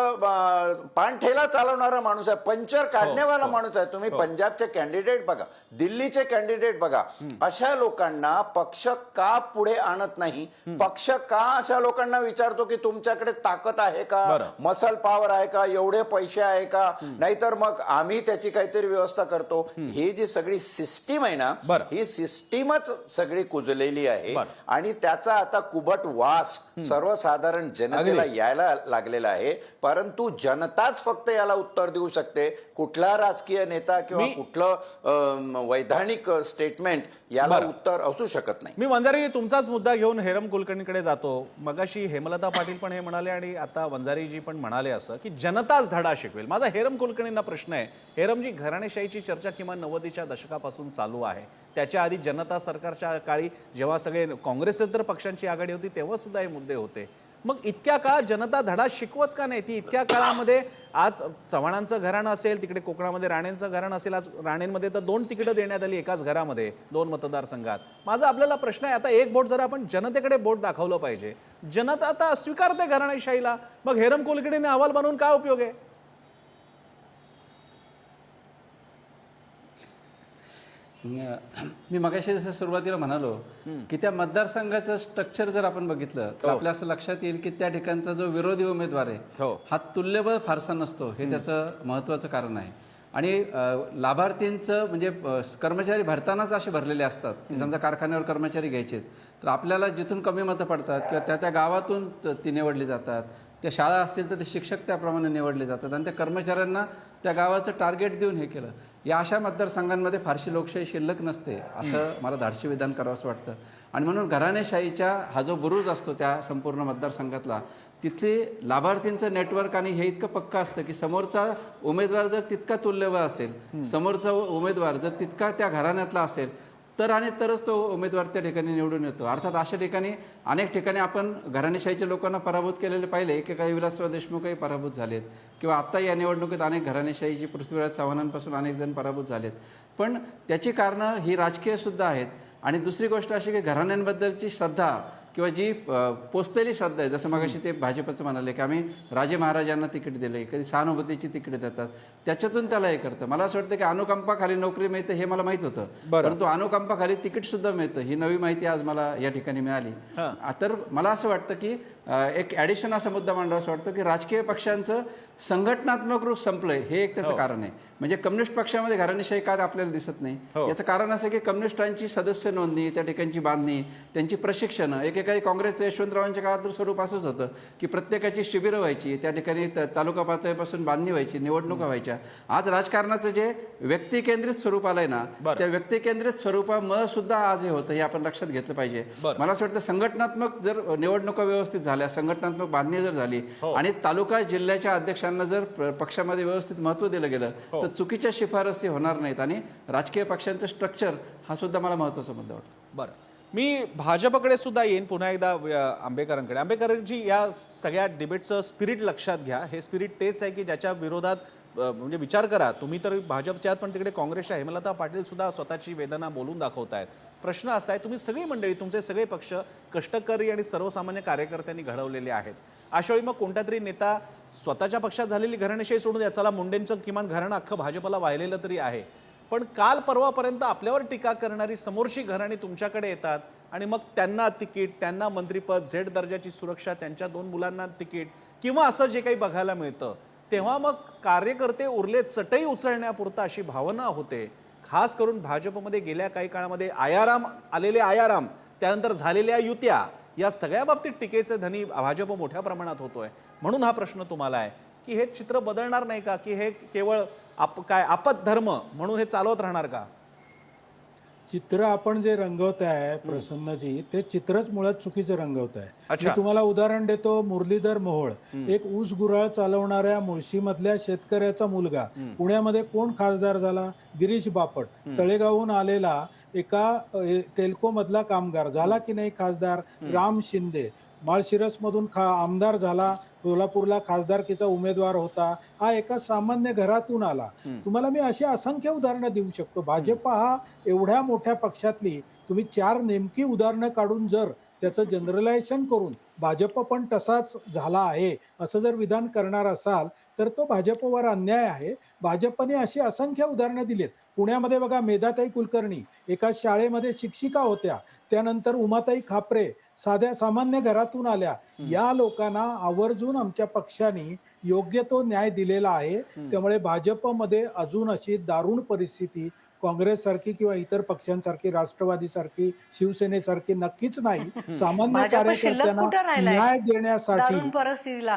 पानठेला चालवणारा माणूस आहे, पंचर काढण्यावाला माणूस आहे. तुम्ही पंजाबचे कॅन्डिडेट बघा, दिल्लीचे कॅन्डिडेट बघा, अशा लोकांना पक्ष का पुढे आणत नाही? पक्ष का अशा लोकांना विचारतो की तुमच्याकडे ताकद आहे का, मसल पॉवर आहे का, एवढे पैसे आहे का, नाहीतर मग आम्ही त्याची काहीतरी व्यवस्था करतो? ही जी सगळी सिस्टीम आहे ना, ही सिस्टीमच सगळी कुजलेली आहे आणि त्याचा आता कुबट वास सर्वसाधारण जनतेला यायला लागलेला आहे. परंतु जनताच फक्त याला उत्तर देऊ शकते. कुठला राजकीय नेता किंवा कुठलं वैधानिक स्टेटमेंट याला उत्तर असू शकत नाही. मी वंजारी तुमचाच मुद्दा घेऊन हेरम कुलकर्णीकडे जातो. मगाशी हेमलता पाटील पण हे म्हणाले आणि आता वंजारीजी पण म्हणाले असं की जनताच धडा शिकवेल. माझा हेरम कुलकर्णींना प्रश्न आहे, हेरमजी घराणेशाहीची चर्चा किमान 90च्या दशकापासून चालू आहे. त्याच्या आधी जनता सरकारच्या काळी जेव्हा सगळे काँग्रेसेतर पक्षांची आघाडी होती तेव्हा सुद्धा हे मुद्दे होते. मग इतक्या काळात जनता धडा शिकवत का नाही? ती इतक्या काळामध्ये आज चव्हाणांचं घराणं असेल, तिकडे कोकणामध्ये राणेंचं घराणं असेल, आज राणेंमध्ये तर 2 तिकीटं देण्यात आली एकाच घरामध्ये 2 मतदारसंघात. माझा आपल्याला प्रश्न आहे, आता एक बोट जरा आपण जनतेकडे बोट दाखवलं पाहिजे. जनता आता स्वीकारते घराणेशाहीला, मग हेरम कुलकर्णीने अहवाल बनवून काय उपयोग आहे? मी मगाशी जसं सुरुवातीला म्हणालो की त्या मतदारसंघाचं स्ट्रक्चर जर आपण बघितलं तर आपल्या असं लक्षात येईल की त्या ठिकाणचा जो विरोधी उमेदवार आहे हा तुल्यबळ फारसा नसतो. हे त्याचं महत्त्वाचं कारण आहे. आणि लाभार्थींचं म्हणजे कर्मचारी भरतानाच असे भरलेले असतात की समजा कारखान्यावर कर्मचारी घ्यायचे तर आपल्याला जिथून कमी मतं पडतात किंवा त्या त्या गावातून ती निवडली जातात, त्या शाळा असतील तर ते शिक्षक त्याप्रमाणे निवडले जातात आणि त्या कर्मचाऱ्यांना त्या गावाचं टार्गेट देऊन हे केलं. या अशा मतदारसंघांमध्ये फारशी लोकशाही शिल्लक नसते असं मला धाडशी विधान करावंसं वाटतं. आणि म्हणून घराणेशाहीच्या हा जो बुरुज असतो त्या संपूर्ण मतदारसंघातला, तिथली लाभार्थींचं नेटवर्क आणि हे इतकं पक्का असतं की समोरचा उमेदवार जर तितका तुल्यबळ असेल, समोरचा उमेदवार जर तितका त्या घराण्यातला असेल तर आणि तरच तो उमेदवार त्या ठिकाणी निवडून येतो. अर्थात अशा ठिकाणी अनेक ठिकाणी आपण घराणेशाहीच्या लोकांना पराभूत केलेले पाहिले. एकेकाळी विलासराव देशमुखही पराभूत झालेत किंवा आत्ता या निवडणुकीत अनेक घराणेशाहीची पृथ्वीराज चव्हाणांपासून अनेक जण पराभूत झालेत. पण त्याची कारणं ही राजकीय सुद्धा आहेत. आणि दुसरी गोष्ट अशी की घराण्यांबद्दलची श्रद्धा किंवा जी पोचलेली श्रद्धा आहे, जसं मगाशी ते भाजपचं म्हणाले की आम्ही राजे महाराजांना तिकीट दिले, कधी सहानुभूतीची तिकीट देतात, त्याच्यातून त्याला हे करतं. मला असं वाटतं की अनुकंपाखाली नोकरी मिळते हे मला माहित होतं, परंतु अनुकंपाखाली तिकीट सुद्धा मिळतं ही नवी माहिती आज मला या ठिकाणी मिळाली. तर मला असं वाटतं की एक ॲडिशन असा मुद्दा मांडावा असं वाटतं की राजकीय पक्षांचं संघटनात्मक रूप संपलंय हे एक त्याचं कारण आहे. म्हणजे कम्युनिस्ट पक्षामध्ये घराणेशाही काय आपल्याला दिसत नाही. याचं कारण असं की कम्युनिस्टांची सदस्य नोंदणी, त्या ठिकाणची बांधणी, त्यांची प्रशिक्षणं, एकेकाळी काँग्रेसचं यशवंतरावांच्या काळात स्वरूप असंच होतं की प्रत्येकाची शिबिरं व्हायची, त्या ठिकाणी तालुका पातळीपासून बांधणी व्हायची, निवडणुका व्हायच्या. आज राजकारणाचं जे व्यक्तिकेंद्रित स्वरूप आलंय ना, त्या व्यक्तिकेंद्रित स्वरूपामुळे सुद्धा आज हे होतं हे आपण लक्षात घेतलं पाहिजे. मला असं वाटतं संघटनात्मक जर निवडणुका व्यवस्थित झाल्या, संघटनात्मक बांधणी जर झाली आणि तालुका जिल्ह्याच्या अध्यक्षांना जर पक्षामध्ये व्यवस्थित महत्त्व दिलं गेलं तर चुकीच्या शिफारसी होणार नाहीत आणि राजकीय पक्षांचं स्ट्रक्चर हा सुद्धा मला महत्त्वाचा मुद्दा वाटतो. बरं, मी भाजपकडे सुद्धा येईन पुन्हा एकदा आंबेकरांकडे. आंबेकरजी, या सगळ्या डिबेटचं स्पिरिट लक्षात घ्या. हे स्पिरिट तेच आहे की ज्याच्या विरोधात म्हणजे विचार करा, तुम्ही तर भाजपच्या पण तिकडे काँग्रेसच्या हेमलता पाटील सुद्धा स्वतःची वेदना बोलून दाखवतायत. प्रश्न असा आहे, तुम्ही सगळी मंडळी, तुमचे सगळे पक्ष कष्टकरी आणि सर्वसामान्य कार्यकर्त्यांनी घडवलेले आहेत. अशावेळी मग कोणता तरी नेता स्वतःच्या पक्षात झालेली घराणेशाही सोडून द्या. चला, मुंडेंचं किमान घराणं अख्खं भाजपला वाहिलेलं तरी आहे, पण काल परवापर्यंत आपल्यावर टीका करणारी समोरची घराणी तुमच्याकडे येतात आणि मग त्यांना तिकीट, त्यांना मंत्रिपद, झेड दर्जाची सुरक्षा, त्यांच्या 2 मुलांना तिकीट किंवा असं जे काही बघायला मिळतं, तेव्हा मग कार्यकर्ते उरले चटई उचलण्यापुरता अशी भावना होते खास करून भाजपमध्ये गेल्या काही काळामध्ये आयाराम त्यानंतर झालेल्या युत्या या सगळ्या बाबतीत टीकेचे धनी भाजप मोठ्या प्रमाणात होतोय. म्हणून हा प्रश्न तुम्हाला आहे की हे चित्र बदलणार नाही का, की हे केवळ आपद्धर्म म्हणून हे चालवत राहणार का? चित्र आपण जे रंगवत आहे प्रसन्नजी, ते चित्रच मुळात चुकीचं रंगवत आहे. अच्छा. मी तुम्हाला उदाहरण देतो. मुरलीधर मोहोळ, एक ऊस गुराळ चालवणाऱ्या मुळशीमधल्या शेतकऱ्याचा मुलगा, पुण्यामध्ये कोण खासदार झाला? गिरीश बापट, तळेगावहून आलेला एका टेल्को मधला कामगार झाला की नाही खासदार? राम शिंदे माळशिरस मधून आमदार झाला, सोलापूरला खासदारकीचा उमेदवार होता. हा एका सामान्य घरातून आला. तुम्हाला मी अशी असंख्य उदाहरणं देऊ शकतो. भाजप हा एवढ्या मोठ्या पक्षातली तुम्ही 4 नेमकी उदाहरणं काढून जर त्याचं जनरलायझेशन करून भाजप पण तसाच झाला आहे असं जर विधान करणार असाल तर तो भाजपवर अन्याय आहे. भाजपने अशी असंख्य उदाहरणं दिलीत. पुण्यामध्ये बघा, मेधाताई कुलकर्णी एका शाळेमध्ये शिक्षिका होत्या, त्यानंतर उमाताई खापरे साध्या सामान्य घरातून आल्या. या लोकांना आवर्जून आमच्या पक्षाने योग्य तो न्याय दिलेला आहे. त्यामुळे भाजपमध्ये अजून अशी दारुण परिस्थिती काँग्रेस सारखी किंवा इतर पक्षांसारखी, राष्ट्रवादी सारखी, शिवसेनेसारखी नक्कीच नाही. सामान्य भाजप शिल्लक कार्यकर्त्यांना कुठं राहिलाय न्याय देण्यासाठी दारुण परिस्थितीला?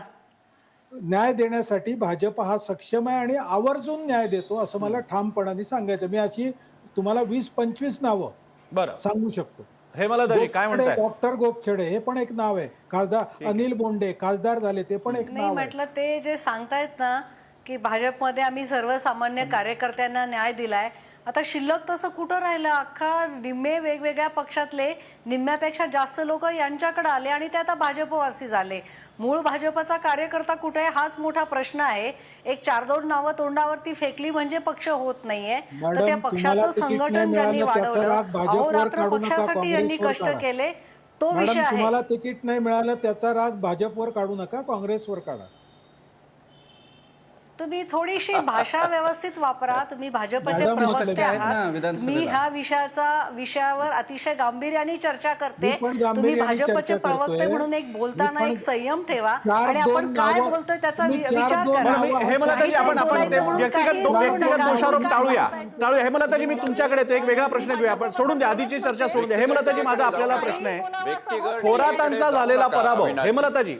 भाजप हा सक्षम आहे आणि आवर्जून न्याय देतो असं मला ठामपणाने सांगायचं. मी अशी तुम्हाला 20-25 नावं बरं, सांगू शकतो. हेमलताजी काय म्हणताय? डॉक्टर गोपछडे हे पण एक नाव आहे. खासदार अनिल बोंडे खासदार झाले, ते पण एक नाही नाव आहे. म्हटलं ते जे सांगतायत ना की भाजपमध्ये आम्ही सर्वसामान्य कार्यकर्त्यांना न्याय दिलाय, आता शिल्लक तसं कुठं राहिलं? अख्खा निम्मे वेगवेगळ्या पक्षातले निम्म्यापेक्षा जास्त लोक यांच्याकडे आले आणि ते आता भाजपवासी झाले. मूळ भाजपचा कार्यकर्ता कुठे आहे हाच मोठा प्रश्न आहे. एक 4-2 नावं तोंडावरती फेकली म्हणजे पक्ष होत नाहीये. तर त्या पक्षाचं संघटन ज्यांनी वाढवलं, अहोरात्र पक्षासाठी ज्यांनी कष्ट केले, तो विषय मॅडम, आहे. तुम्हाला तिकीट नाही मिळालं त्याचा राग भाजपवर काढू नका, काँग्रेसवर काढा. तुम्ही थोडीशी भाषा व्यवस्थित वापरा. तुम्ही भाजपचे मॅडम, प्रवक्ते आहेत ना आहात. विधानसभेला. मी ह्या विषयावर अतिशय गांभीर्याने चर्चा करते. मी पण गांभीर्याने तुम्ही भाजपचे चर्चा प्रवक्ते करतोय. म्हणून एक बोलताना मी पण एक संयम ठेवा 4-2 आणि आपण काय नावं- बोलतोय त्याचा तुम्ही विचार 4-2 करा. नावं- हेमलताजी, आपण ते व्यक्तिगत दोषारोप टाळूया. हेमलताजी, मी तुमच्याकडे येतो. एक वेगळा प्रश्न घेऊया आपण. सोडून द्या, आधीची चर्चा सोडून द्या. हेमलताजी, माझा आपल्याला प्रश्न आहे. व्यक्तिगत थोरातांचा झालेला पराभव. अविनाश. हेमलताजी,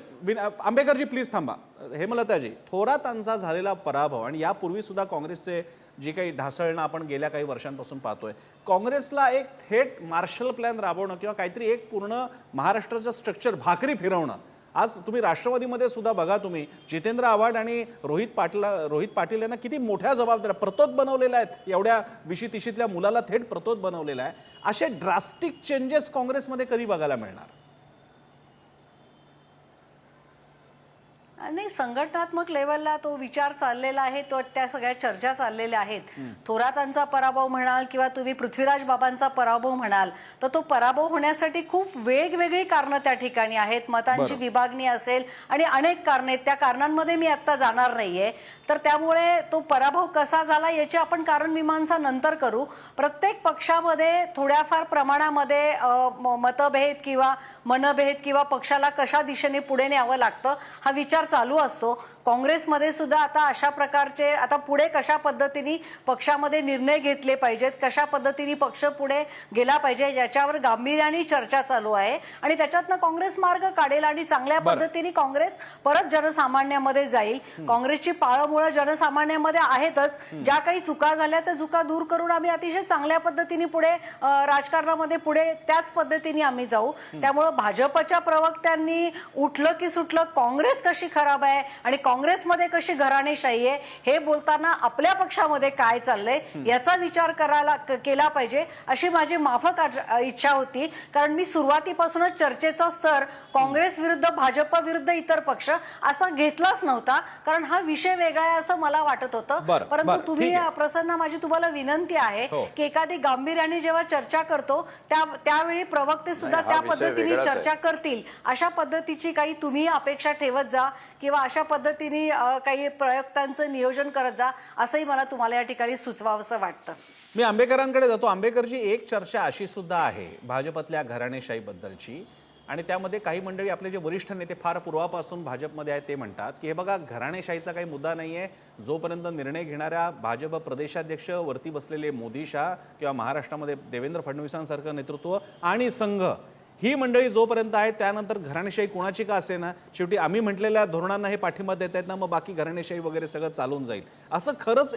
आंबेकरजी प्लीज थांबा. हेमलताजी, थोरातांचा झालेला पराभव आणि यापूर्वी सुद्धा काँग्रेसचे जे काही ढासळणं आपण गेल्या काही वर्षांपासून पाहतोय, काँग्रेसला एक थेट मार्शल प्लॅन राबवणं किंवा काहीतरी एक पूर्ण महाराष्ट्राचं स्ट्रक्चर भाकरी फिरवणं. आज तुम्ही राष्ट्रवादीमध्ये सुद्धा बघा, तुम्ही जितेंद्र आव्हाड आणि रोहित पाटील यांना किती मोठ्या जबाबदाऱ्या प्रतोद बनवलेल्या आहेत. एवढ्या विशीतिशीतल्या मुलाला थेट प्रतोद बनवलेला आहे. असे ड्रास्टिक चेंजेस काँग्रेसमध्ये कधी बघायला मिळणार? नाही, संघटनात्मक लेवलला तो विचार चाललेला आहे, तो त्या सगळ्या चर्चा चाललेल्या आहेत. थोरातांचा पराभव म्हणाल किंवा तुम्ही पृथ्वीराज बाबांचा पराभव म्हणाल, तर तो पराभव होण्यासाठी खूप वेगवेगळी कारणं त्या ठिकाणी आहेत. मतांची विभागणी असेल आणि अनेक कारणे आहेत. त्या कारणांमध्ये मी आता जाणार नाहीये. तर त्यामुळे तो पराभव कसा झाला याची आपण कारण मीमांसा नंतर करू. प्रत्येक पक्षामध्ये थोड्याफार प्रमाणामध्ये मतभेद किंवा मनभेद किंवा पक्षाला कशा दिशेने पुढे न्यावं लागतं हा विचार चालू असतो. काँग्रेसमध्ये सुद्धा आता अशा प्रकारचे आता पुढे कशा पद्धतीने पक्षामध्ये निर्णय घेतले पाहिजेत, कशा पद्धतीने पक्ष पुढे गेला पाहिजे याच्यावर गांभीर्याने चर्चा चालू आहे आणि त्याच्यातनं काँग्रेस मार्ग काढेल आणि चांगल्या पद्धतीने काँग्रेस परत जनसामान्यामध्ये जाईल. काँग्रेसची पाळंमुळं जनसामान्यामध्ये आहेतच. ज्या काही चुका झाल्या त्या चुका दूर करून आम्ही अतिशय चांगल्या पद्धतीने पुढे राजकारणामध्ये पुढे त्याच पद्धतीने आम्ही जाऊ. त्यामुळं भाजपच्या प्रवक्त्यांनी उठलं की सुटलं काँग्रेस कशी खराब आहे आणि काँग्रेसमध्ये कशी घराणेशाही आहे हे बोलताना आपल्या पक्षामध्ये काय चाललंय याचा विचार केला पाहिजे अशी माझी माफक इच्छा होती. कारण मी सुरुवातीपासूनच चर्चेचा स्तर काँग्रेस विरुद्ध भाजप विरुद्ध इतर पक्ष असा घेतलाच नव्हता, कारण हा विषय वेगळा आहे असं मला वाटत होतं. परंतु तुम्ही प्रसन्न, माझी तुम्हाला विनंती आहे की एखादी गांभीर्याने जेव्हा चर्चा करतो त्यावेळी प्रवक्ते सुद्धा त्या पद्धतीने चर्चा करतील अशा पद्धतीची काही तुम्ही अपेक्षा ठेवत जा किंवा अशा पद्धतीने काही प्रयोक्तांचं नियोजन करत जा असंही मला तुम्हाला या ठिकाणी सुचवावंसं वाटतं. मी आंबेकरांकडे जातो. आंबेकरजी, एक चर्चा अशी सुद्धा आहे भाजपतल्या घराणेशाहीबद्दलची आणि त्यामध्ये काही मंडळी आपले जे वरिष्ठ नेते फार पूर्वापासून भाजपमध्ये आहेत ते म्हणतात की हे बघा घराणेशाहीचा काही मुद्दा नाही आहे, जोपर्यंत निर्णय घेणाऱ्या भाजप प्रदेशाध्यक्ष वरती बसलेले मोदी शाह किंवा महाराष्ट्रामध्ये देवेंद्र फडणवीसांसारखं नेतृत्व आणि संघ ही मंडळी जोपर्यंत आहेत त्यानंतर घराणेशाही कुणाची का असे ना, शेवटी आम्ही म्हटलेल्या धोरणांना हे पाठिंबा देत आहेत ना, मग बाकी घराणेशाही वगैरे सगळं चालून जाईल, असं खरंच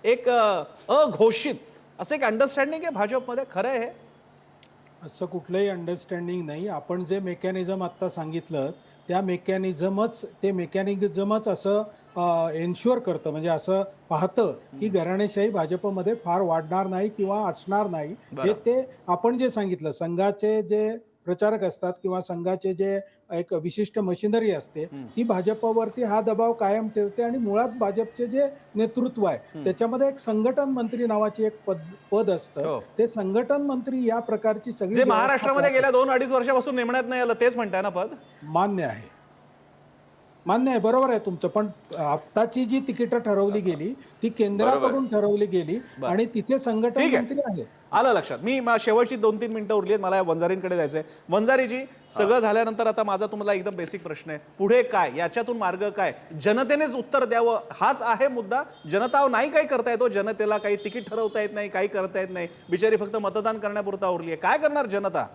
एक अघोषित असं एक अंडरस्टँडिंग आहे भाजपमध्ये? खरं आहे हे? असं कुठलंही अंडरस्टँडिंग नाही. आपण जे मेकॅनिझम आत्ता सांगितलं त्या मेकॅनिझमच असं एन्श्युअर करतं, म्हणजे असं पाहतं की घराणेशाही भाजपमध्ये फार वाढणार नाही किंवा असणार नाही. हे ते आपण जे सांगितलं, संघाचे जे प्रचारक असतात किंवा संघाचे जे एक विशिष्ट मशिनरी असते ती भाजपवरती हा दबाव कायम ठेवते आणि मुळात भाजपचे जे नेतृत्व आहे त्याच्यामध्ये एक संघटन मंत्री नावाची एक पद असतं. ते संघटन मंत्री या प्रकारची सगळी जे महाराष्ट्रामध्ये गेल्या 2-2.5 वर्षापासून नेमण्यात नाही आलं तेच म्हणताय ना पद? मान्य आहे, बरोबर आहे तुमचं. पण आत्ताची जी तिकीटं ठरवली गेली ती केंद्राकडून ठरवली गेली आणि तिथे संघटन मंत्री आहेत. आलं लक्षात. मी शेवटची 2-3 मिनिटं उरली आहेत, मला वंजारींकडे जायचंय. वंजारीजी, सगळं झाल्यानंतर आता माझा तुम्हाला एकदम बेसिक प्रश्न आहे, पुढे काय, याच्यातून मार्ग काय? जनतेनेच उत्तर द्यावं, हाच आहे मुद्दा. जनता नाही काही करता येतो, जनतेला काही तिकीट ठरवता येत नाही, काही करता येत नाही, बिचारी फक्त मतदान करण्यापुरता उरली आहे. काय करणार जनता?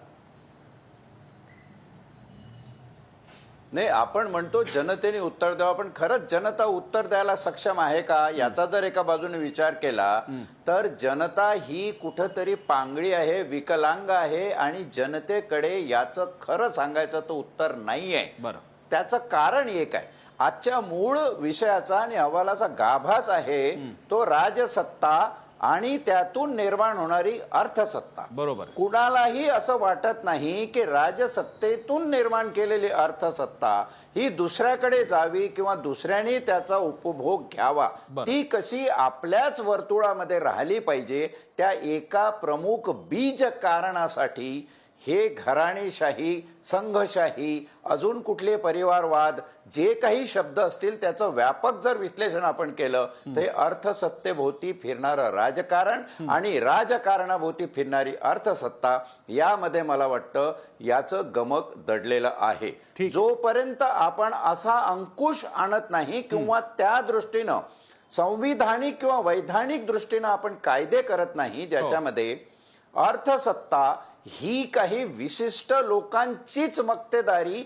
नाही, आपण म्हणतो जनतेने उत्तर द्यावं, पण खरंच जनता उत्तर द्यायला सक्षम आहे का याचा जर एका बाजूने विचार केला तर जनता ही कुठंतरी पांगळी आहे, विकलांग आहे आणि जनतेकडे याचं खरं सांगायचं तर उत्तर नाही आहे. बरं, त्याचं कारण एक आहे, आजच्या मूळ विषयाचा आणि अहवालाचा गाभाच आहे तो राजसत्ता आणि त्यातून निर्माण होणारी अर्थसत्ता. बरोबर. कुणालाही असं वाटत नाही की राजसत्तेतून निर्माण केलेली अर्थसत्ता ही दुसऱ्याकडे जावी किंवा दुसऱ्याने त्याचा उपभोग घ्यावा. ती कशी आपल्याच वर्तुळामध्ये राहिली पाहिजे, त्या एका प्रमुख बीज कारणासाठी हे घराणेशाही, संघशाही, अजून कुठले परिवारवाद, जे काही शब्द असतील त्याचं व्यापक जर विश्लेषण आपण केलं तर हे अर्थसत्तेभोवती फिरणारं राजकारण आणि राजकारणाभोवती फिरणारी अर्थसत्ता, यामध्ये मला वाटतं याचं गमक दडलेलं आहे. जोपर्यंत आपण असा अंकुश आणत नाही किंवा त्या दृष्टीनं संविधानिक किंवा वैधानिक दृष्टीनं आपण कायदे करत नाही ज्याच्यामध्ये अर्थसत्ता ही काही विशिष्ट लोकांचीच मक्तेदारी,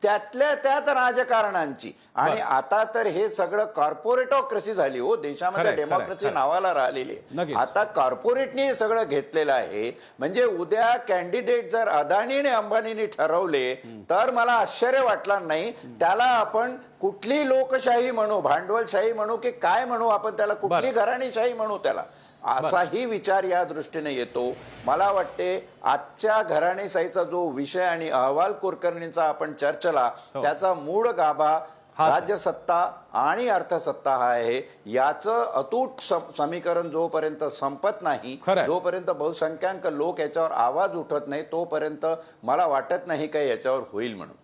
त्यातल्या त्यात राजकारणांची, आणि आता तर हे सगळं कॉर्पोरेटोक्रेसी झाली हो देशामध्ये. डेमोक्रेसी नावाला राहिलेली आहे, आता कॉर्पोरेटने हे सगळं घेतलेलं आहे. म्हणजे उद्या कॅन्डिडेट जर अदानी आणि अंबानीने ठरवले तर मला आश्चर्य वाटणार नाही. त्याला आपण कुठली लोकशाही म्हणू, भांडवलशाही म्हणू की काय म्हणू, आपण त्याला कुठली घराणेशाही म्हणू, त्याला असाही विचार या दृष्टीने येतो. मला वाटते आजच्या घराणेशाहीचा जो विषय आणि अहवाल कुलकर्णींचा आपण चर्चला त्याचा मूळ गाभा राज्यसत्ता आणि अर्थसत्ता हा आहे. याचं अतूट समीकरण जोपर्यंत संपत नाही, जोपर्यंत बहुसंख्याक लोक याच्यावर आवाज उठत नाही, तोपर्यंत मला वाटत नाही काही याच्यावर होईल म्हणून.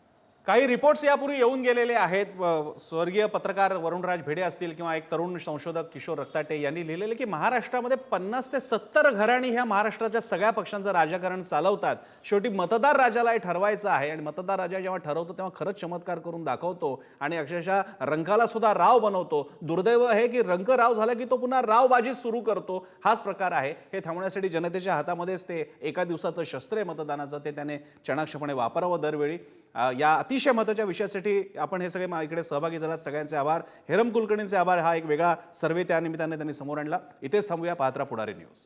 काही रिपोर्ट्स यापूर्वी येऊन गेलेले आहेत. स्वर्गीय पत्रकार वरुणराज भिडे असतील किंवा एक तरुण संशोधक किशोर रक्ताटे यांनी लिहिलेले की महाराष्ट्रामध्ये 50 ते 70 घराणी ह्या महाराष्ट्राच्या सगळ्या पक्षांचं राजकारण चालवतात. शेवटी मतदार राजाला ठरवायचं आहे आणि मतदार राजा जेव्हा ठरवतो तेव्हा खरंच चमत्कार करून दाखवतो आणि अक्षरशः रंकाला सुद्धा राव बनवतो. दुर्दैव आहे की रंक राव झाला की तो पुन्हा रावबाजी सुरू करतो. हाच प्रकार आहे. हे थांबवण्यासाठी जनतेच्या हातामध्येच ते एका दिवसाचं शस्त्र आहे मतदानाचं, ते त्याने चाणाक्षपणे वापरावं दरवेळी. या अतिशय महत्त्वाच्या विषयासाठी आपण हे सगळे इकडे सहभागी झालात, सगळ्यांचे आभार. हेरम कुलकर्णींचे आभार. हा एक वेगळा सर्वे त्या निमित्ताने त्यांनी समोर आणला. इथेच थांबूया. पाहत राहा पुढारी न्यूज.